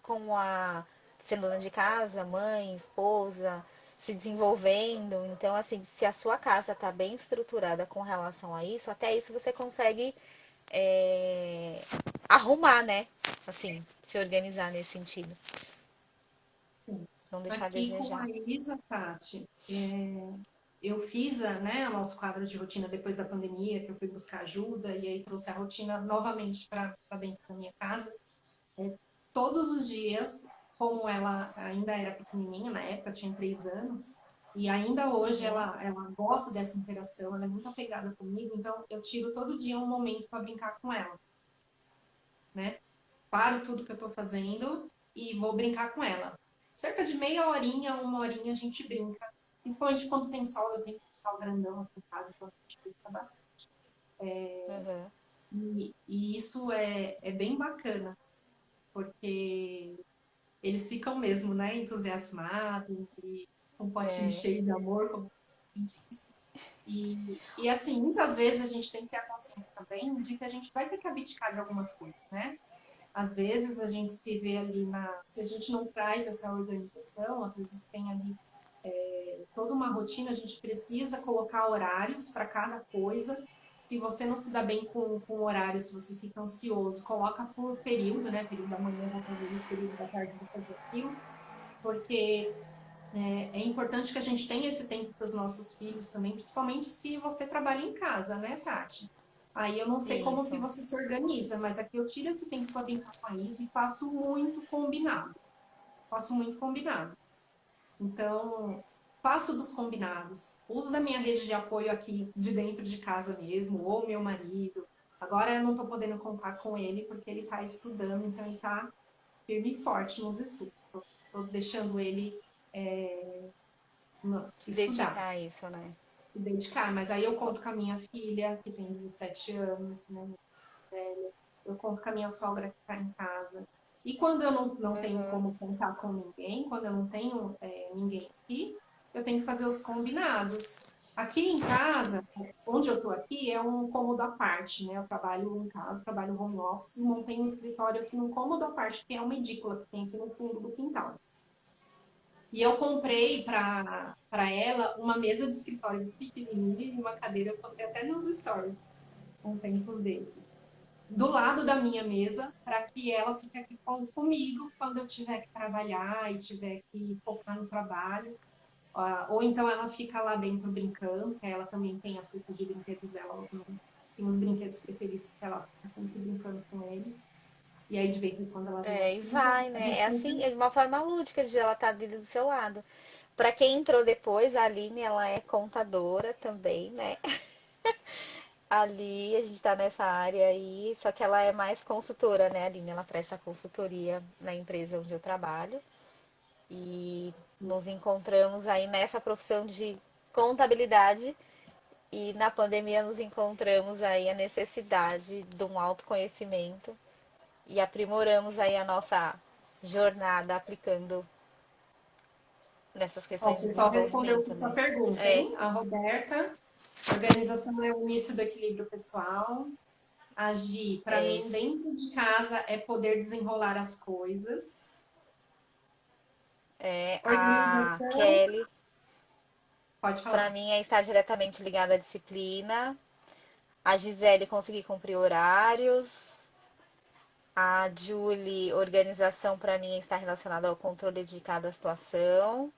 A: com a sendo dona de casa, mãe, esposa, se desenvolvendo. Então, assim, se a sua casa está bem estruturada com relação a isso, até isso você consegue é, arrumar, né? Assim, se organizar nesse sentido.
B: Sim.
A: Não deixar a
B: Aqui com a
A: desejar.
B: Isa, Tati, eu fiz né, o nosso quadro de rotina depois da pandemia, que eu fui buscar ajuda, e aí trouxe a rotina novamente para dentro da minha casa. Todos os dias, como ela ainda era pequenininha, na época tinha 3 anos, e ainda hoje
A: Uhum.
B: ela gosta dessa interação, ela é muito apegada comigo, então eu tiro todo dia um momento para brincar com ela, né? Paro tudo que eu estou fazendo e vou brincar com ela. Cerca de meia horinha, 1 horinha a gente brinca. Principalmente quando tem sol, eu tenho um quintal grandão aqui em casa, então a gente brinca bastante.
A: Uhum.
B: E isso é bem bacana, porque eles ficam mesmo, né, entusiasmados e com um potinho
A: É,
B: cheio de amor, como você disse. E assim, muitas vezes a gente tem que ter a consciência também de que a gente vai ter que abdicar de algumas coisas, né? Às vezes a gente se vê ali se a gente não traz essa organização, às vezes tem ali toda uma rotina, a gente precisa colocar horários para cada coisa. Se você não se dá bem com horários, se você fica ansioso, coloca por período, né? Período da manhã eu vou fazer isso, período da tarde eu vou fazer aquilo, porque é importante que a gente tenha esse tempo para os nossos filhos também, principalmente se você trabalha em casa, né, Tati? Aí eu não sei como que
A: isso.
B: você se organiza, mas aqui eu tiro esse tempo para brincar com a Isa e faço muito combinado. Faço muito combinado. Então, faço dos combinados. Uso da minha rede de apoio aqui de dentro de casa mesmo, ou meu marido. Agora eu não estou podendo contar com ele porque ele está estudando, então ele está firme e forte nos estudos. Estou deixando ele
A: Se
B: estudar,
A: dedicar a isso, né?
B: se dedicar. Mas aí eu conto com a minha filha, que tem 17 anos, né? Eu conto com a minha sogra que está em casa. E quando eu não tenho
A: Uhum.
B: como contar com ninguém, quando eu não tenho ninguém aqui, eu tenho que fazer os combinados. Aqui em casa, onde eu estou aqui, é um cômodo à parte, né? Eu trabalho em casa, trabalho home office e montei um escritório aqui num cômodo à parte, que é uma edícula que tem aqui no fundo do quintal. E eu comprei para ela uma mesa de escritório pequenininha e uma cadeira, eu postei até nos stories um tempo desses do lado da minha mesa para que ela fique aqui comigo quando eu tiver que trabalhar e tiver que focar no trabalho. Ou então ela fica lá dentro brincando, que ela também tem a cesta de brinquedos dela, tem os brinquedos preferidos que ela fica sempre brincando com eles. E aí de vez em quando ela vem
A: É, e
B: aqui, então
A: vai,
B: a
A: né?
B: gente
A: É assim,
B: sempre.
A: é de uma forma lúdica de ela estar ali do seu lado. Pra quem entrou depois, a Aline, ela é contadora também, né? Ali a gente tá nessa área aí, só que ela é mais consultora, né, Aline? Ela presta consultoria na empresa onde eu trabalho. E nos encontramos aí nessa profissão de contabilidade. E na pandemia nos encontramos aí a necessidade de um autoconhecimento e aprimoramos aí a nossa jornada aplicando nessas
B: Ó,
A: questões
B: o
A: de
B: pessoal respondeu
A: desenvolvimento,
B: sua
A: né?
B: pergunta,
A: É,
B: hein? A Roberta, organização é o início do equilíbrio pessoal. Agir, para
A: é
B: mim,
A: isso.
B: dentro de casa, é poder desenrolar as coisas.
A: É, a
B: Organização,
A: Kelly,
B: pode
A: para
B: falar.
A: mim, é estar diretamente ligada à disciplina. A Gisele, conseguir cumprir horários. A Julie, organização, para mim, está relacionada ao controle de cada situação.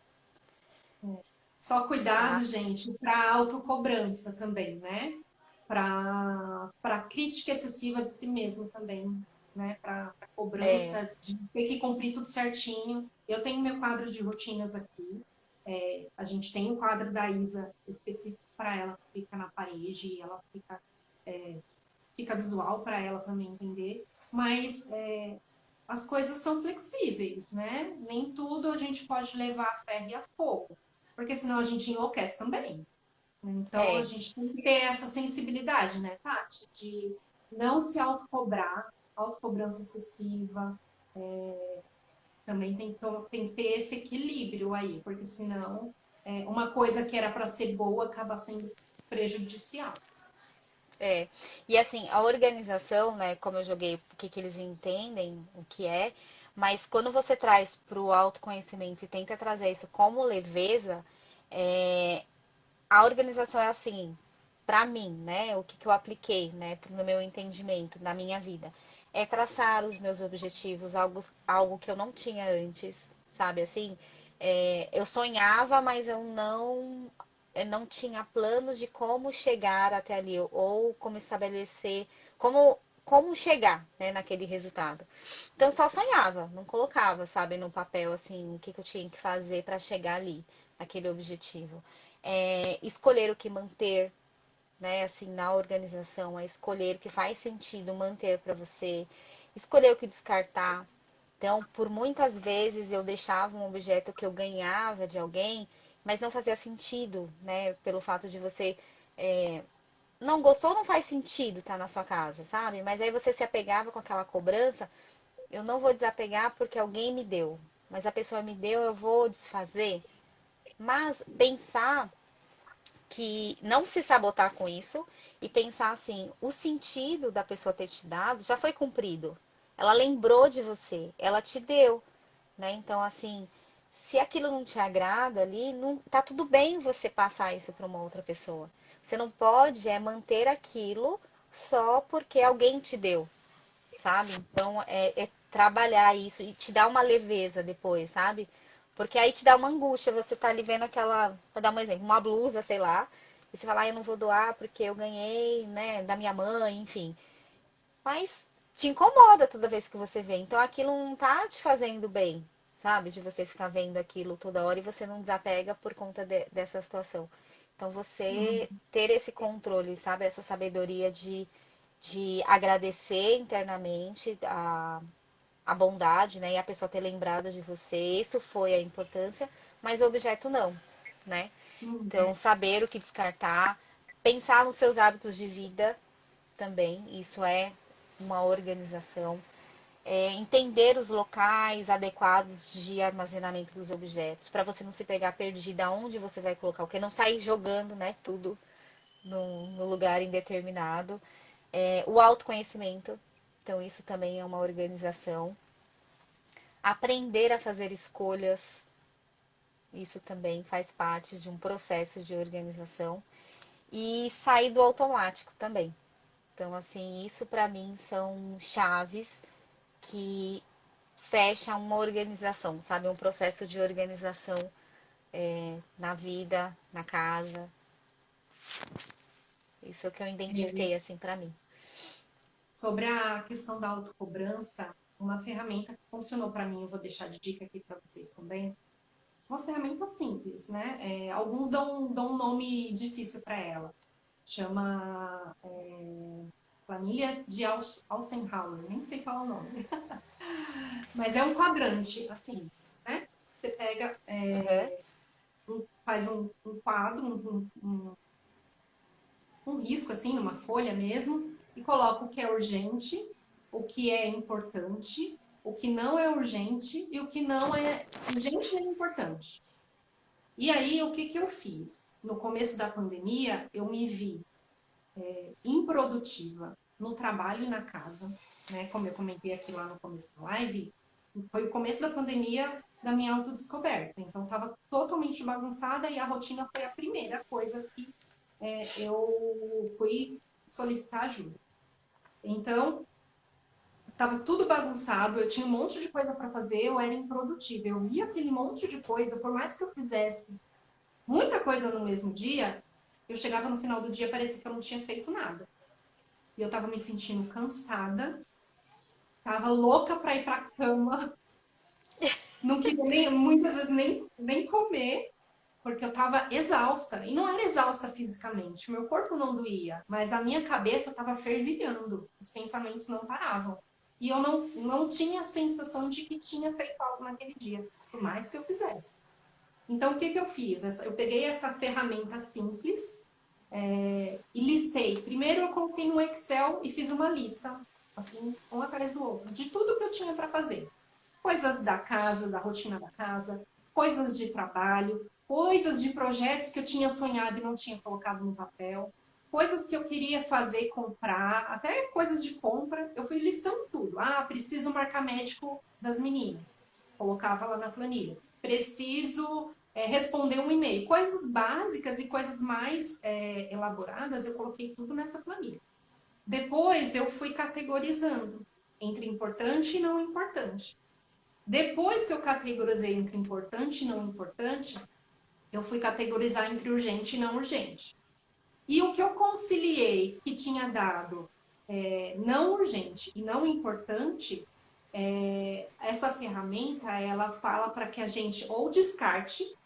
B: Só
A: A
B: cuidado, gente, para autocobrança também, né? Para crítica excessiva de si mesmo também, né? Para
A: é,
B: cobrança de ter que cumprir tudo certinho. Eu tenho meu quadro de rotinas aqui. A gente tem o quadro da Isa específico para ela, que fica na parede, e ela fica visual para ela também entender. Mas as coisas são flexíveis, né? Nem tudo a gente pode levar a ferro e a fogo, porque senão a gente enlouquece também. Então a
A: é,
B: gente tem que ter essa sensibilidade, né, Tati? Não se autocobrar, autocobrança excessiva, também tem que ter esse equilíbrio aí, porque senão uma coisa que era para ser boa acaba sendo prejudicial.
A: É. E assim, a organização, né, como eu joguei, o que que eles entendem, o que é, mas quando você traz para o autoconhecimento e tenta trazer isso como leveza, é, a organização é assim, para mim, né, o que que eu apliquei, né, no meu entendimento, na minha vida, é traçar os meus objetivos, algo que eu não tinha antes, sabe, assim, eu sonhava, mas eu não tinha planos de como chegar até ali, ou como estabelecer, como chegar, né, naquele resultado. Então, eu só sonhava, não colocava, sabe, no papel, assim, o que que eu tinha que fazer para chegar ali, naquele objetivo. Escolher o que manter, né, assim, na organização, é escolher o que faz sentido manter para você, escolher o que descartar. Então, por muitas vezes eu deixava um objeto que eu ganhava de alguém, mas não fazia sentido, né? Pelo fato de você não gostou, não faz sentido estar na sua casa, sabe? Mas aí você se apegava com aquela cobrança. Eu não vou desapegar porque alguém me deu, mas a pessoa me deu, eu vou desfazer. Mas pensar que não se sabotar com isso e pensar assim, o sentido da pessoa ter te dado já foi cumprido. Ela lembrou de você, ela te deu, né? Então, assim, se aquilo não te agrada ali, não tá tudo bem você passar isso para uma outra pessoa. Você não pode manter aquilo só porque alguém te deu, sabe? Então, é trabalhar isso e te dar uma leveza depois, sabe? Porque aí te dá uma angústia, você tá ali vendo aquela, vou dar um exemplo, uma blusa, sei lá, e você fala, eu não vou doar porque eu ganhei, né, da minha mãe, enfim. Mas te incomoda toda vez que você vê. Então aquilo não tá te fazendo bem, sabe? De você ficar vendo aquilo toda hora e você não desapega por conta dessa situação. Então você ter esse controle, sabe? Essa sabedoria de agradecer internamente a bondade, né? E a pessoa ter lembrado de você. Isso foi a importância, mas o objeto não, né?
B: Uhum.
A: Então, saber o que descartar, pensar nos seus hábitos de vida também, isso é uma organização. Entender os locais adequados de armazenamento dos objetos, para você não se pegar perdida onde você vai colocar, porque não sair jogando, né, tudo no lugar indeterminado. O autoconhecimento, então isso também é uma organização. Aprender a fazer escolhas, isso também faz parte de um processo de organização. E sair do automático também. Então, assim, isso para mim são chaves que fecham uma organização, sabe? Um processo de organização na vida, na casa. Isso é o que eu
B: É,
A: identifiquei, assim, para mim.
B: sobre a questão da autocobrança, uma ferramenta que funcionou para mim, eu vou deixar de dica aqui para vocês também. Uma ferramenta simples, né? Alguns dão um nome difícil para ela. Chama planilha de Eisenhower, nem sei falar o nome. Mas é um quadrante, assim, né? Você pega,
A: Uhum.
B: faz um quadro, um risco, assim, numa folha mesmo, e coloca o que é urgente, o que é importante, o que não é urgente e o que não é urgente nem importante. E aí, o que eu fiz? No começo da pandemia, eu me vi improdutiva no trabalho e na casa, né? Como eu comentei aqui lá no começo da live, foi o começo da pandemia da minha autodescoberta. Então, estava totalmente bagunçada e a rotina foi a primeira coisa que eu fui solicitar ajuda. Então, estava tudo bagunçado, eu tinha um monte de coisa para fazer, eu era improdutiva. Eu via aquele monte de coisa, por mais que eu fizesse muita coisa no mesmo dia, eu chegava no final do dia, parecia que eu não tinha feito nada. E eu estava me sentindo cansada, estava louca para ir para a cama, não queria muitas vezes nem comer, porque eu estava exausta. E não era exausta fisicamente, meu corpo não doía, mas a minha cabeça estava fervilhando, os pensamentos não paravam. E eu não tinha a sensação de que tinha feito algo naquele dia, por mais que eu fizesse. Então, o que eu fiz? Eu peguei essa ferramenta simples, e listei. Primeiro eu coloquei no Excel e fiz uma lista, assim, um atrás do outro, de tudo que eu tinha para fazer. Coisas da casa, da rotina da casa, coisas de trabalho, coisas de projetos que eu tinha sonhado e não tinha colocado no papel, coisas que eu queria fazer, comprar, até coisas de compra, eu fui listando tudo. Ah, preciso marcar médico das meninas. Colocava lá na planilha. Preciso responder um e-mail. Coisas básicas e coisas mais elaboradas, eu coloquei tudo nessa planilha. Depois eu fui categorizando entre importante e não importante. Depois que eu categorizei entre importante e não importante, eu fui categorizar entre urgente e não urgente. E o que eu conciliei que tinha dado não urgente e não importante, essa ferramenta, ela fala para que a gente ou descarte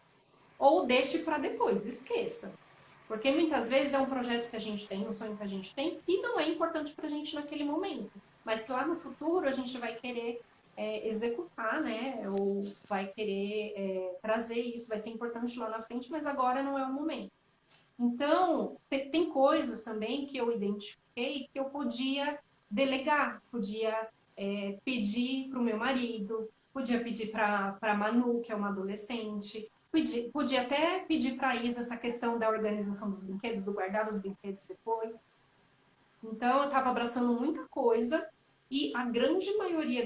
B: ou deixe para depois, esqueça. Porque muitas vezes é um projeto que a gente tem, um sonho que a gente tem, e não é importante para a gente naquele momento. Mas que lá no futuro a gente vai querer executar, né? Ou vai querer trazer isso, vai ser importante lá na frente, mas agora não é o momento. Então, tem coisas também que eu identifiquei que eu podia delegar, podia pedir para o meu marido, podia pedir para a Manu, que é uma adolescente, podia até pedir para a Isa essa questão da organização dos brinquedos, do guardar os brinquedos depois. Então, eu estava abraçando muita coisa e a grande maioria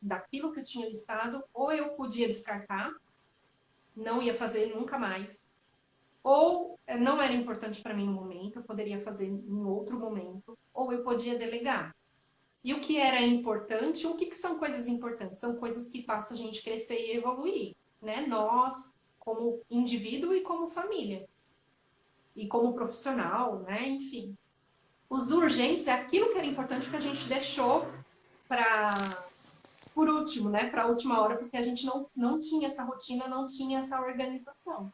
B: daquilo que eu tinha listado, ou eu podia descartar, não ia fazer nunca mais, ou não era importante para mim no momento, eu poderia fazer em outro momento, ou eu podia delegar. E o que era importante, o que são coisas importantes? São coisas que façam a gente crescer e evoluir, né? Nós, como indivíduo e como família. E como profissional, né? Enfim. Os urgentes é aquilo que era importante que a gente deixou para por último, né? Para a última hora, porque a gente não tinha essa rotina, não tinha essa organização.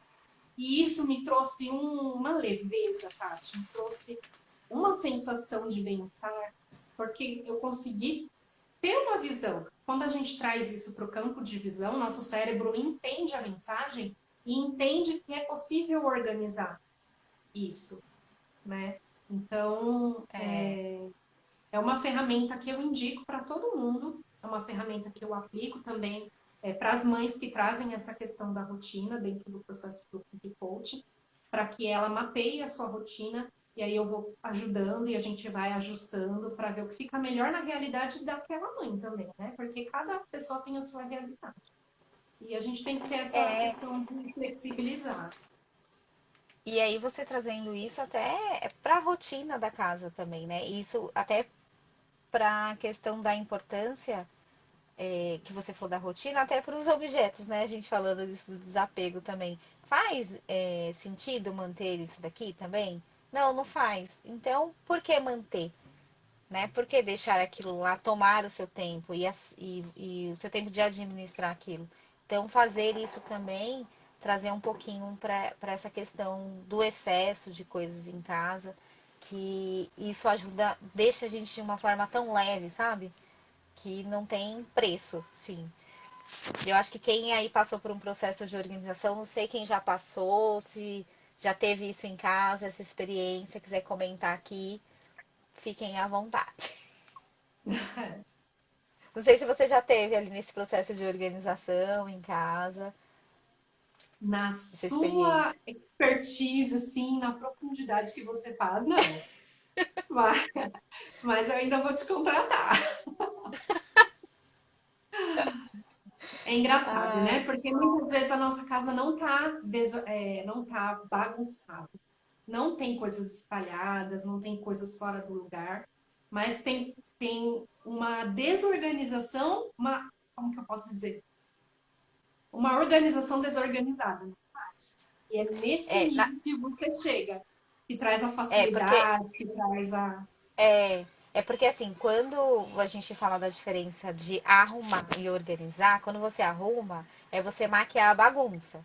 B: E isso me trouxe uma leveza, Tati, me trouxe uma sensação de bem-estar, porque eu consegui ter uma visão. Quando a gente traz isso para o campo de visão, nosso cérebro entende a mensagem e entende que é possível organizar isso, né? Então,
A: É,
B: é uma ferramenta que eu indico para todo mundo, é uma ferramenta que eu aplico também para as mães que trazem essa questão da rotina dentro do processo de coaching, para que ela mapeie a sua rotina e aí eu vou ajudando e a gente vai ajustando para ver o que fica melhor na realidade daquela mãe também, né? Porque cada pessoa tem a sua realidade. E a gente tem que ter essa
A: é,
B: questão de flexibilizar.
A: e aí você trazendo isso até para a rotina da casa também, né? Isso até para a questão da importância que você falou da rotina, até para os objetos, né? A gente falando disso do desapego também. Faz sentido manter isso daqui também? Não, não faz. Então, por que manter? Né? Por que deixar aquilo lá tomar o seu tempo e o seu tempo de administrar aquilo? Então, fazer isso também, trazer um pouquinho para essa questão do excesso de coisas em casa, que isso ajuda, deixa a gente de uma forma tão leve, sabe? Que não tem preço, sim. Eu acho que quem aí passou por um processo de organização, não sei quem já passou, se já teve isso em casa, essa experiência, quiser comentar aqui, fiquem à vontade. Não sei se você já teve ali nesse processo de organização em casa,
B: Na
A: essa
B: sua
A: experiência.
B: expertise, assim, na profundidade que você faz, não. Mas, mas eu ainda vou te contratar. É engraçado, né?
A: Ai,
B: Porque muitas vezes a nossa casa não tá bagunçada. Não tem coisas espalhadas, não tem coisas fora do lugar, mas tem uma desorganização, como que eu posso dizer? Uma organização desorganizada, na verdade. E é nesse
A: é, na-
B: nível que você chega, que traz a
A: é porque
B: facilidade, que traz a.
A: é, é porque assim, quando a gente fala da diferença de arrumar e organizar, quando você arruma, é você maquiar a bagunça.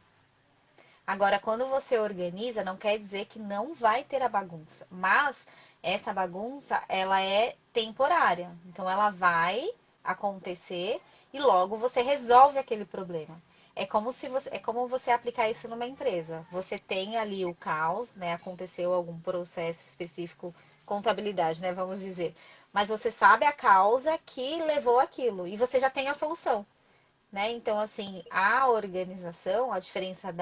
A: Agora, quando você organiza, não quer dizer que não vai ter a bagunça, mas essa bagunça, ela é temporária. Então, ela vai acontecer e logo você resolve aquele problema. é como você aplicar isso numa empresa. Você tem ali o caos, né? Aconteceu algum processo específico, contabilidade, né? Vamos dizer. Mas você sabe a causa que levou aquilo e você já tem a solução, né? Então, assim, a organização, a diferença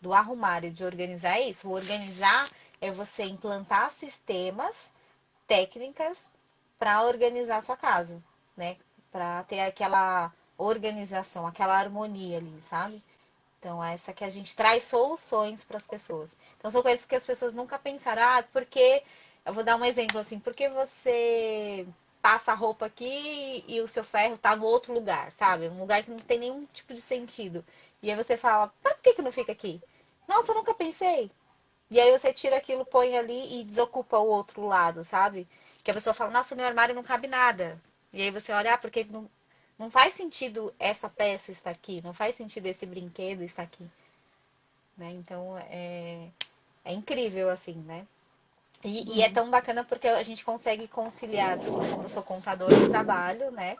A: do arrumar e de organizar é isso. O organizar é você implantar sistemas, técnicas para organizar a sua casa, né? Para ter aquela organização, aquela harmonia ali, sabe? Então, essa que a gente traz soluções para as pessoas. Então, são coisas que as pessoas nunca pensaram. Ah, porque. Eu vou dar um exemplo assim. Por que você passa a roupa aqui e o seu ferro tá no outro lugar, sabe? Um lugar que não tem nenhum tipo de sentido. E aí você fala, mas por que não fica aqui? Nossa, eu nunca pensei. E aí você tira aquilo, põe ali e desocupa o outro lado, sabe? Que a pessoa fala, nossa, meu armário não cabe nada. E aí você olha, ah, porque não faz sentido essa peça estar aqui, não faz sentido esse brinquedo estar aqui, né? Então é incrível, assim, né? E é
B: Uhum.
A: tão bacana porque a gente consegue conciliar, assim, como eu sou contadora, eu trabalho, né,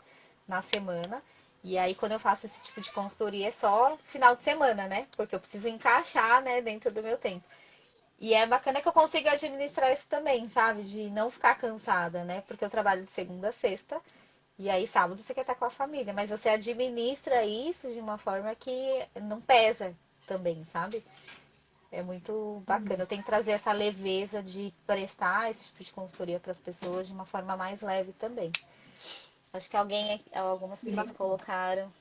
A: na semana. E aí, quando eu faço esse tipo de consultoria, é só final de semana, né? Porque eu preciso encaixar, né, dentro do meu tempo. E é bacana que eu consiga administrar isso também, sabe? De não ficar cansada, né? Porque eu trabalho de segunda a sexta. E aí, sábado, você quer estar com a família. Mas você administra isso de uma forma que não pesa também, sabe? É muito bacana. Eu tenho que trazer essa leveza de prestar esse tipo de consultoria para as pessoas de uma forma mais leve também. Acho que algumas
B: Que
A: pessoas
B: bacana.
A: colocaram.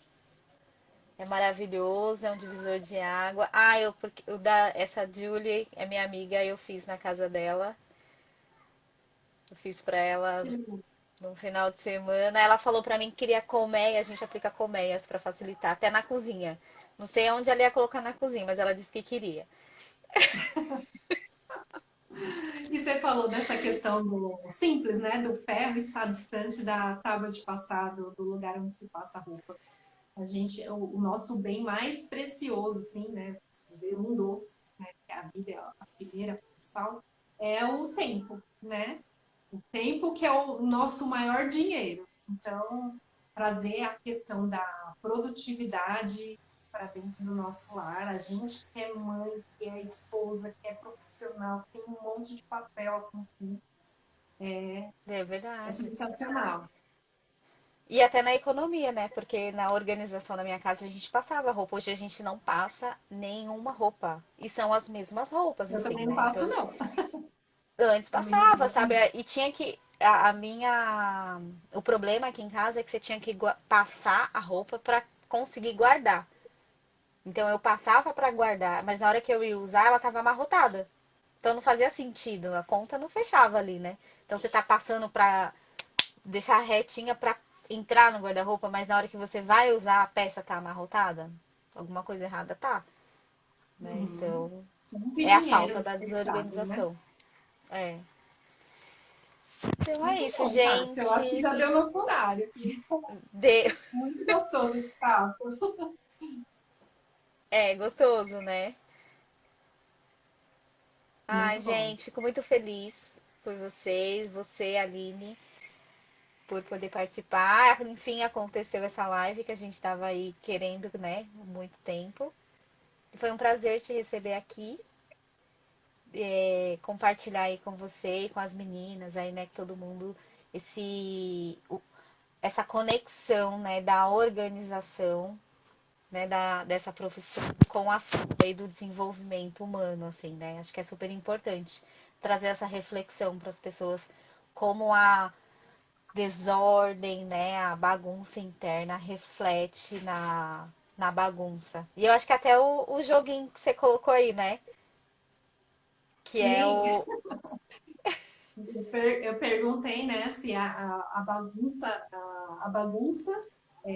A: É maravilhoso, é um divisor de água. Ah, essa Julie é minha amiga, eu fiz na casa dela. Eu fiz para ela
B: Que legal.
A: no final de semana. Ela falou para mim que queria colmeia, a gente aplica colmeias para facilitar, até na cozinha. Não sei onde ela ia colocar na cozinha, mas ela disse que queria.
B: E você falou dessa questão do simples, né? Do ferro estar distante da tábua de passar do lugar onde se passa a roupa. A gente, o nosso bem mais precioso, assim, né? Posso dizer, um dos, né? Que a vida é a primeira principal, é o tempo, né? O tempo que é o nosso maior dinheiro. Então, trazer a questão da produtividade para dentro do nosso lar. A gente que é mãe, que é esposa, que é profissional, tem um monte de papel a cumprir.
A: É
B: É
A: verdade.
B: sensacional.
A: E até na economia, né? Porque na organização da minha casa a gente passava roupa. Hoje a gente não passa nenhuma roupa. E são as mesmas roupas,
B: Eu
A: assim,
B: também não
A: né?
B: passo,
A: Então,
B: não.
A: antes
B: Também não
A: passava,
B: passo,
A: sabe?
B: não.
A: E tinha que. A minha. O problema aqui em casa é que você tinha que passar a roupa para conseguir guardar. Então eu passava para guardar, mas na hora que eu ia usar, ela tava amarrotada. Então não fazia sentido, a conta não fechava ali, né? Então você tá passando pra deixar retinha pra entrar no guarda-roupa, mas na hora que você vai usar, a peça tá amarrotada. Alguma coisa errada tá, né?
B: Uhum.
A: Então
B: Tempo e
A: é a
B: dinheiro
A: falta da
B: desperdiçado, né?
A: desorganização. É. Então é
B: Muito
A: isso,
B: bom, Tati. Eu acho que
A: gente.
B: já deu nosso horário aqui.
A: De...
B: Muito gostoso esse papo.
A: É gostoso, né? Ai,
B: Muito bom.
A: gente, fico muito feliz por vocês, você, Aline, por poder participar. Enfim, aconteceu essa live que a gente estava aí querendo, né, há muito tempo. Foi um prazer te receber aqui, compartilhar aí com você e com as meninas aí, né, que todo mundo essa conexão, né, da organização, né, dessa profissão com o assunto aí do desenvolvimento humano, assim, né? Acho que é super importante trazer essa reflexão para as pessoas como a desordem, né, a bagunça interna reflete na bagunça. E eu acho que até o joguinho que você colocou aí, né? Que é
B: Sim,
A: o.
B: eu perguntei, né, se a bagunça, a bagunça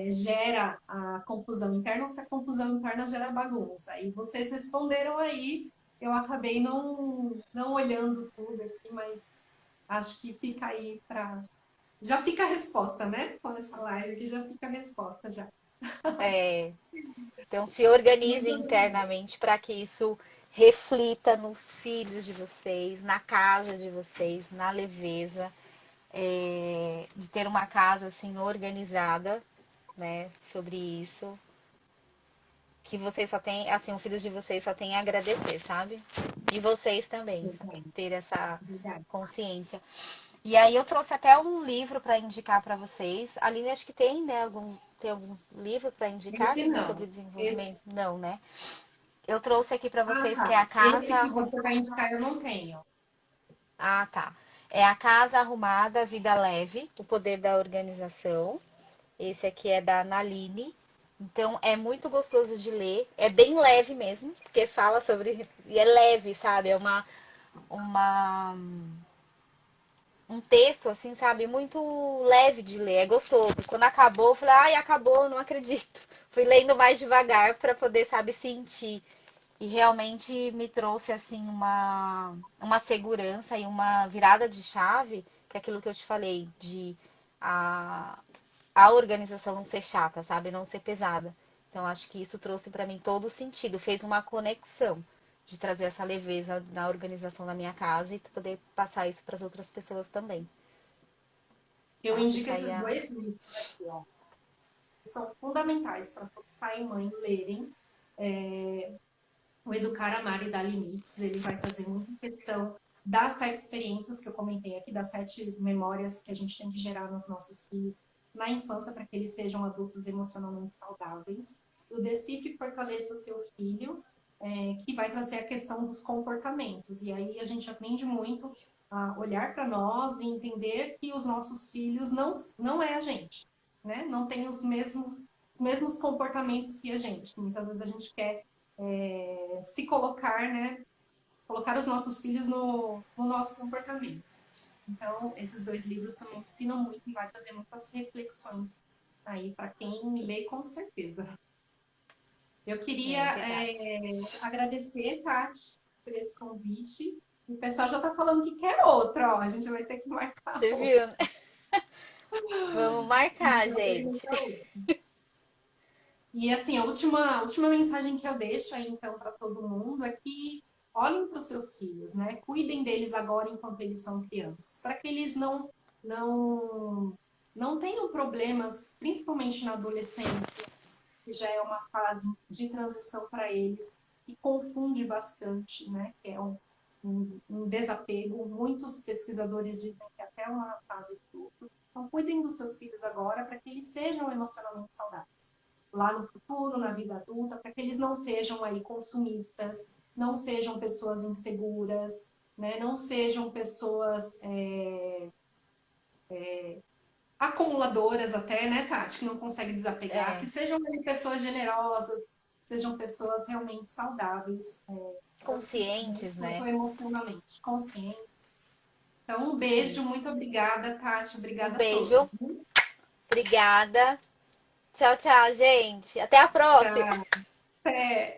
B: gera a confusão interna ou se a confusão interna gera a bagunça. E vocês responderam aí, eu acabei não olhando tudo aqui, mas acho que fica aí para. Já fica a resposta, né? Com essa live que já fica a resposta já.
A: É, então, se organize
B: Muito obrigada.
A: internamente para que isso reflita nos filhos de vocês, na casa de vocês, na leveza, de ter uma casa assim organizada, né? Sobre isso. que vocês só têm, assim, o filho de vocês só tem a agradecer, sabe? E vocês também, sabe? Ter essa
B: Verdade.
A: consciência. E aí eu trouxe até um livro para indicar para vocês. A Aline, acho que tem, né? Tem algum livro para indicar
B: Esse
A: assim, sobre
B: não.
A: desenvolvimento? Não, né? Eu trouxe aqui para
B: Ah,
A: vocês que é
B: tá.
A: a
B: Esse
A: Casa.
B: que você vai indicar eu não tenho.
A: Ah, tá. É a Casa Arrumada, Vida Leve, o poder da organização. Esse aqui é da Naline. Então é muito gostoso de ler. É bem leve mesmo, porque fala sobre. E é leve, sabe? É uma um texto, assim, sabe? Muito leve de ler. É gostoso. Quando acabou, eu falei, ai, acabou, não acredito. Fui lendo mais devagar para poder, sabe, sentir. E realmente me trouxe, assim, uma segurança e uma virada de chave, que é aquilo que eu te falei, de a, a organização não ser chata, sabe? Não ser pesada. Então, acho que isso trouxe para mim todo o sentido, fez uma conexão de trazer essa leveza na organização da minha casa e poder passar isso para as outras pessoas também.
B: Eu
A: Tá?
B: indico
A: Fica aí
B: esses
A: a.
B: dois livros aqui, ó. Que são fundamentais para todo pai e mãe lerem. O Educar, Amar e Dar Limites. Ele vai trazer muita questão das 7 experiências que eu comentei aqui, das 7 memórias que a gente tem que gerar nos nossos filhos na infância para que eles sejam adultos emocionalmente saudáveis. O Decifre e Fortaleça Seu Filho, que vai trazer a questão dos comportamentos. E aí a gente aprende muito a olhar para nós e entender que os nossos filhos não é a gente, né? Não tem os mesmos comportamentos que a gente. Muitas vezes a gente quer se colocar, né? Colocar os nossos filhos no nosso comportamento. Então, esses dois livros também ensinam muito e vai trazer muitas reflexões aí para quem lê com certeza. Eu queria
A: É verdade.
B: agradecer, Tati, por esse convite. O pessoal já está falando que quer outro, ó. A gente vai ter que marcar
A: Você
B: outro.
A: viu, né? Vamos
B: A gente
A: marcar,
B: vai ter que
A: gente.
B: marcar outro. E assim, a última mensagem que eu deixo aí então para todo mundo é que olhem para os seus filhos, né? Cuidem deles agora enquanto eles são crianças, para que eles não não tenham problemas, principalmente na adolescência, que já é uma fase de transição para eles e confunde bastante, né? Que é um desapego. Muitos pesquisadores dizem que até uma fase de luto. Então, cuidem dos seus filhos agora para que eles sejam emocionalmente saudáveis lá no futuro, na vida adulta, para que eles não sejam aí consumistas, não sejam pessoas inseguras, né? Não sejam pessoas acumuladoras até, né, Tati, que não conseguem desapegar, que
A: É,
B: sejam ali, pessoas generosas, sejam pessoas realmente saudáveis, tanto fisicamente
A: conscientes,
B: quanto
A: né?
B: emocionalmente, conscientes. Então, um beijo,
A: Isso.
B: muito obrigada, Tati,
A: Um
B: obrigada a
A: beijo.
B: todos. Viu?
A: Obrigada. Tchau, tchau, gente. Até a próxima.
B: Tchau, até.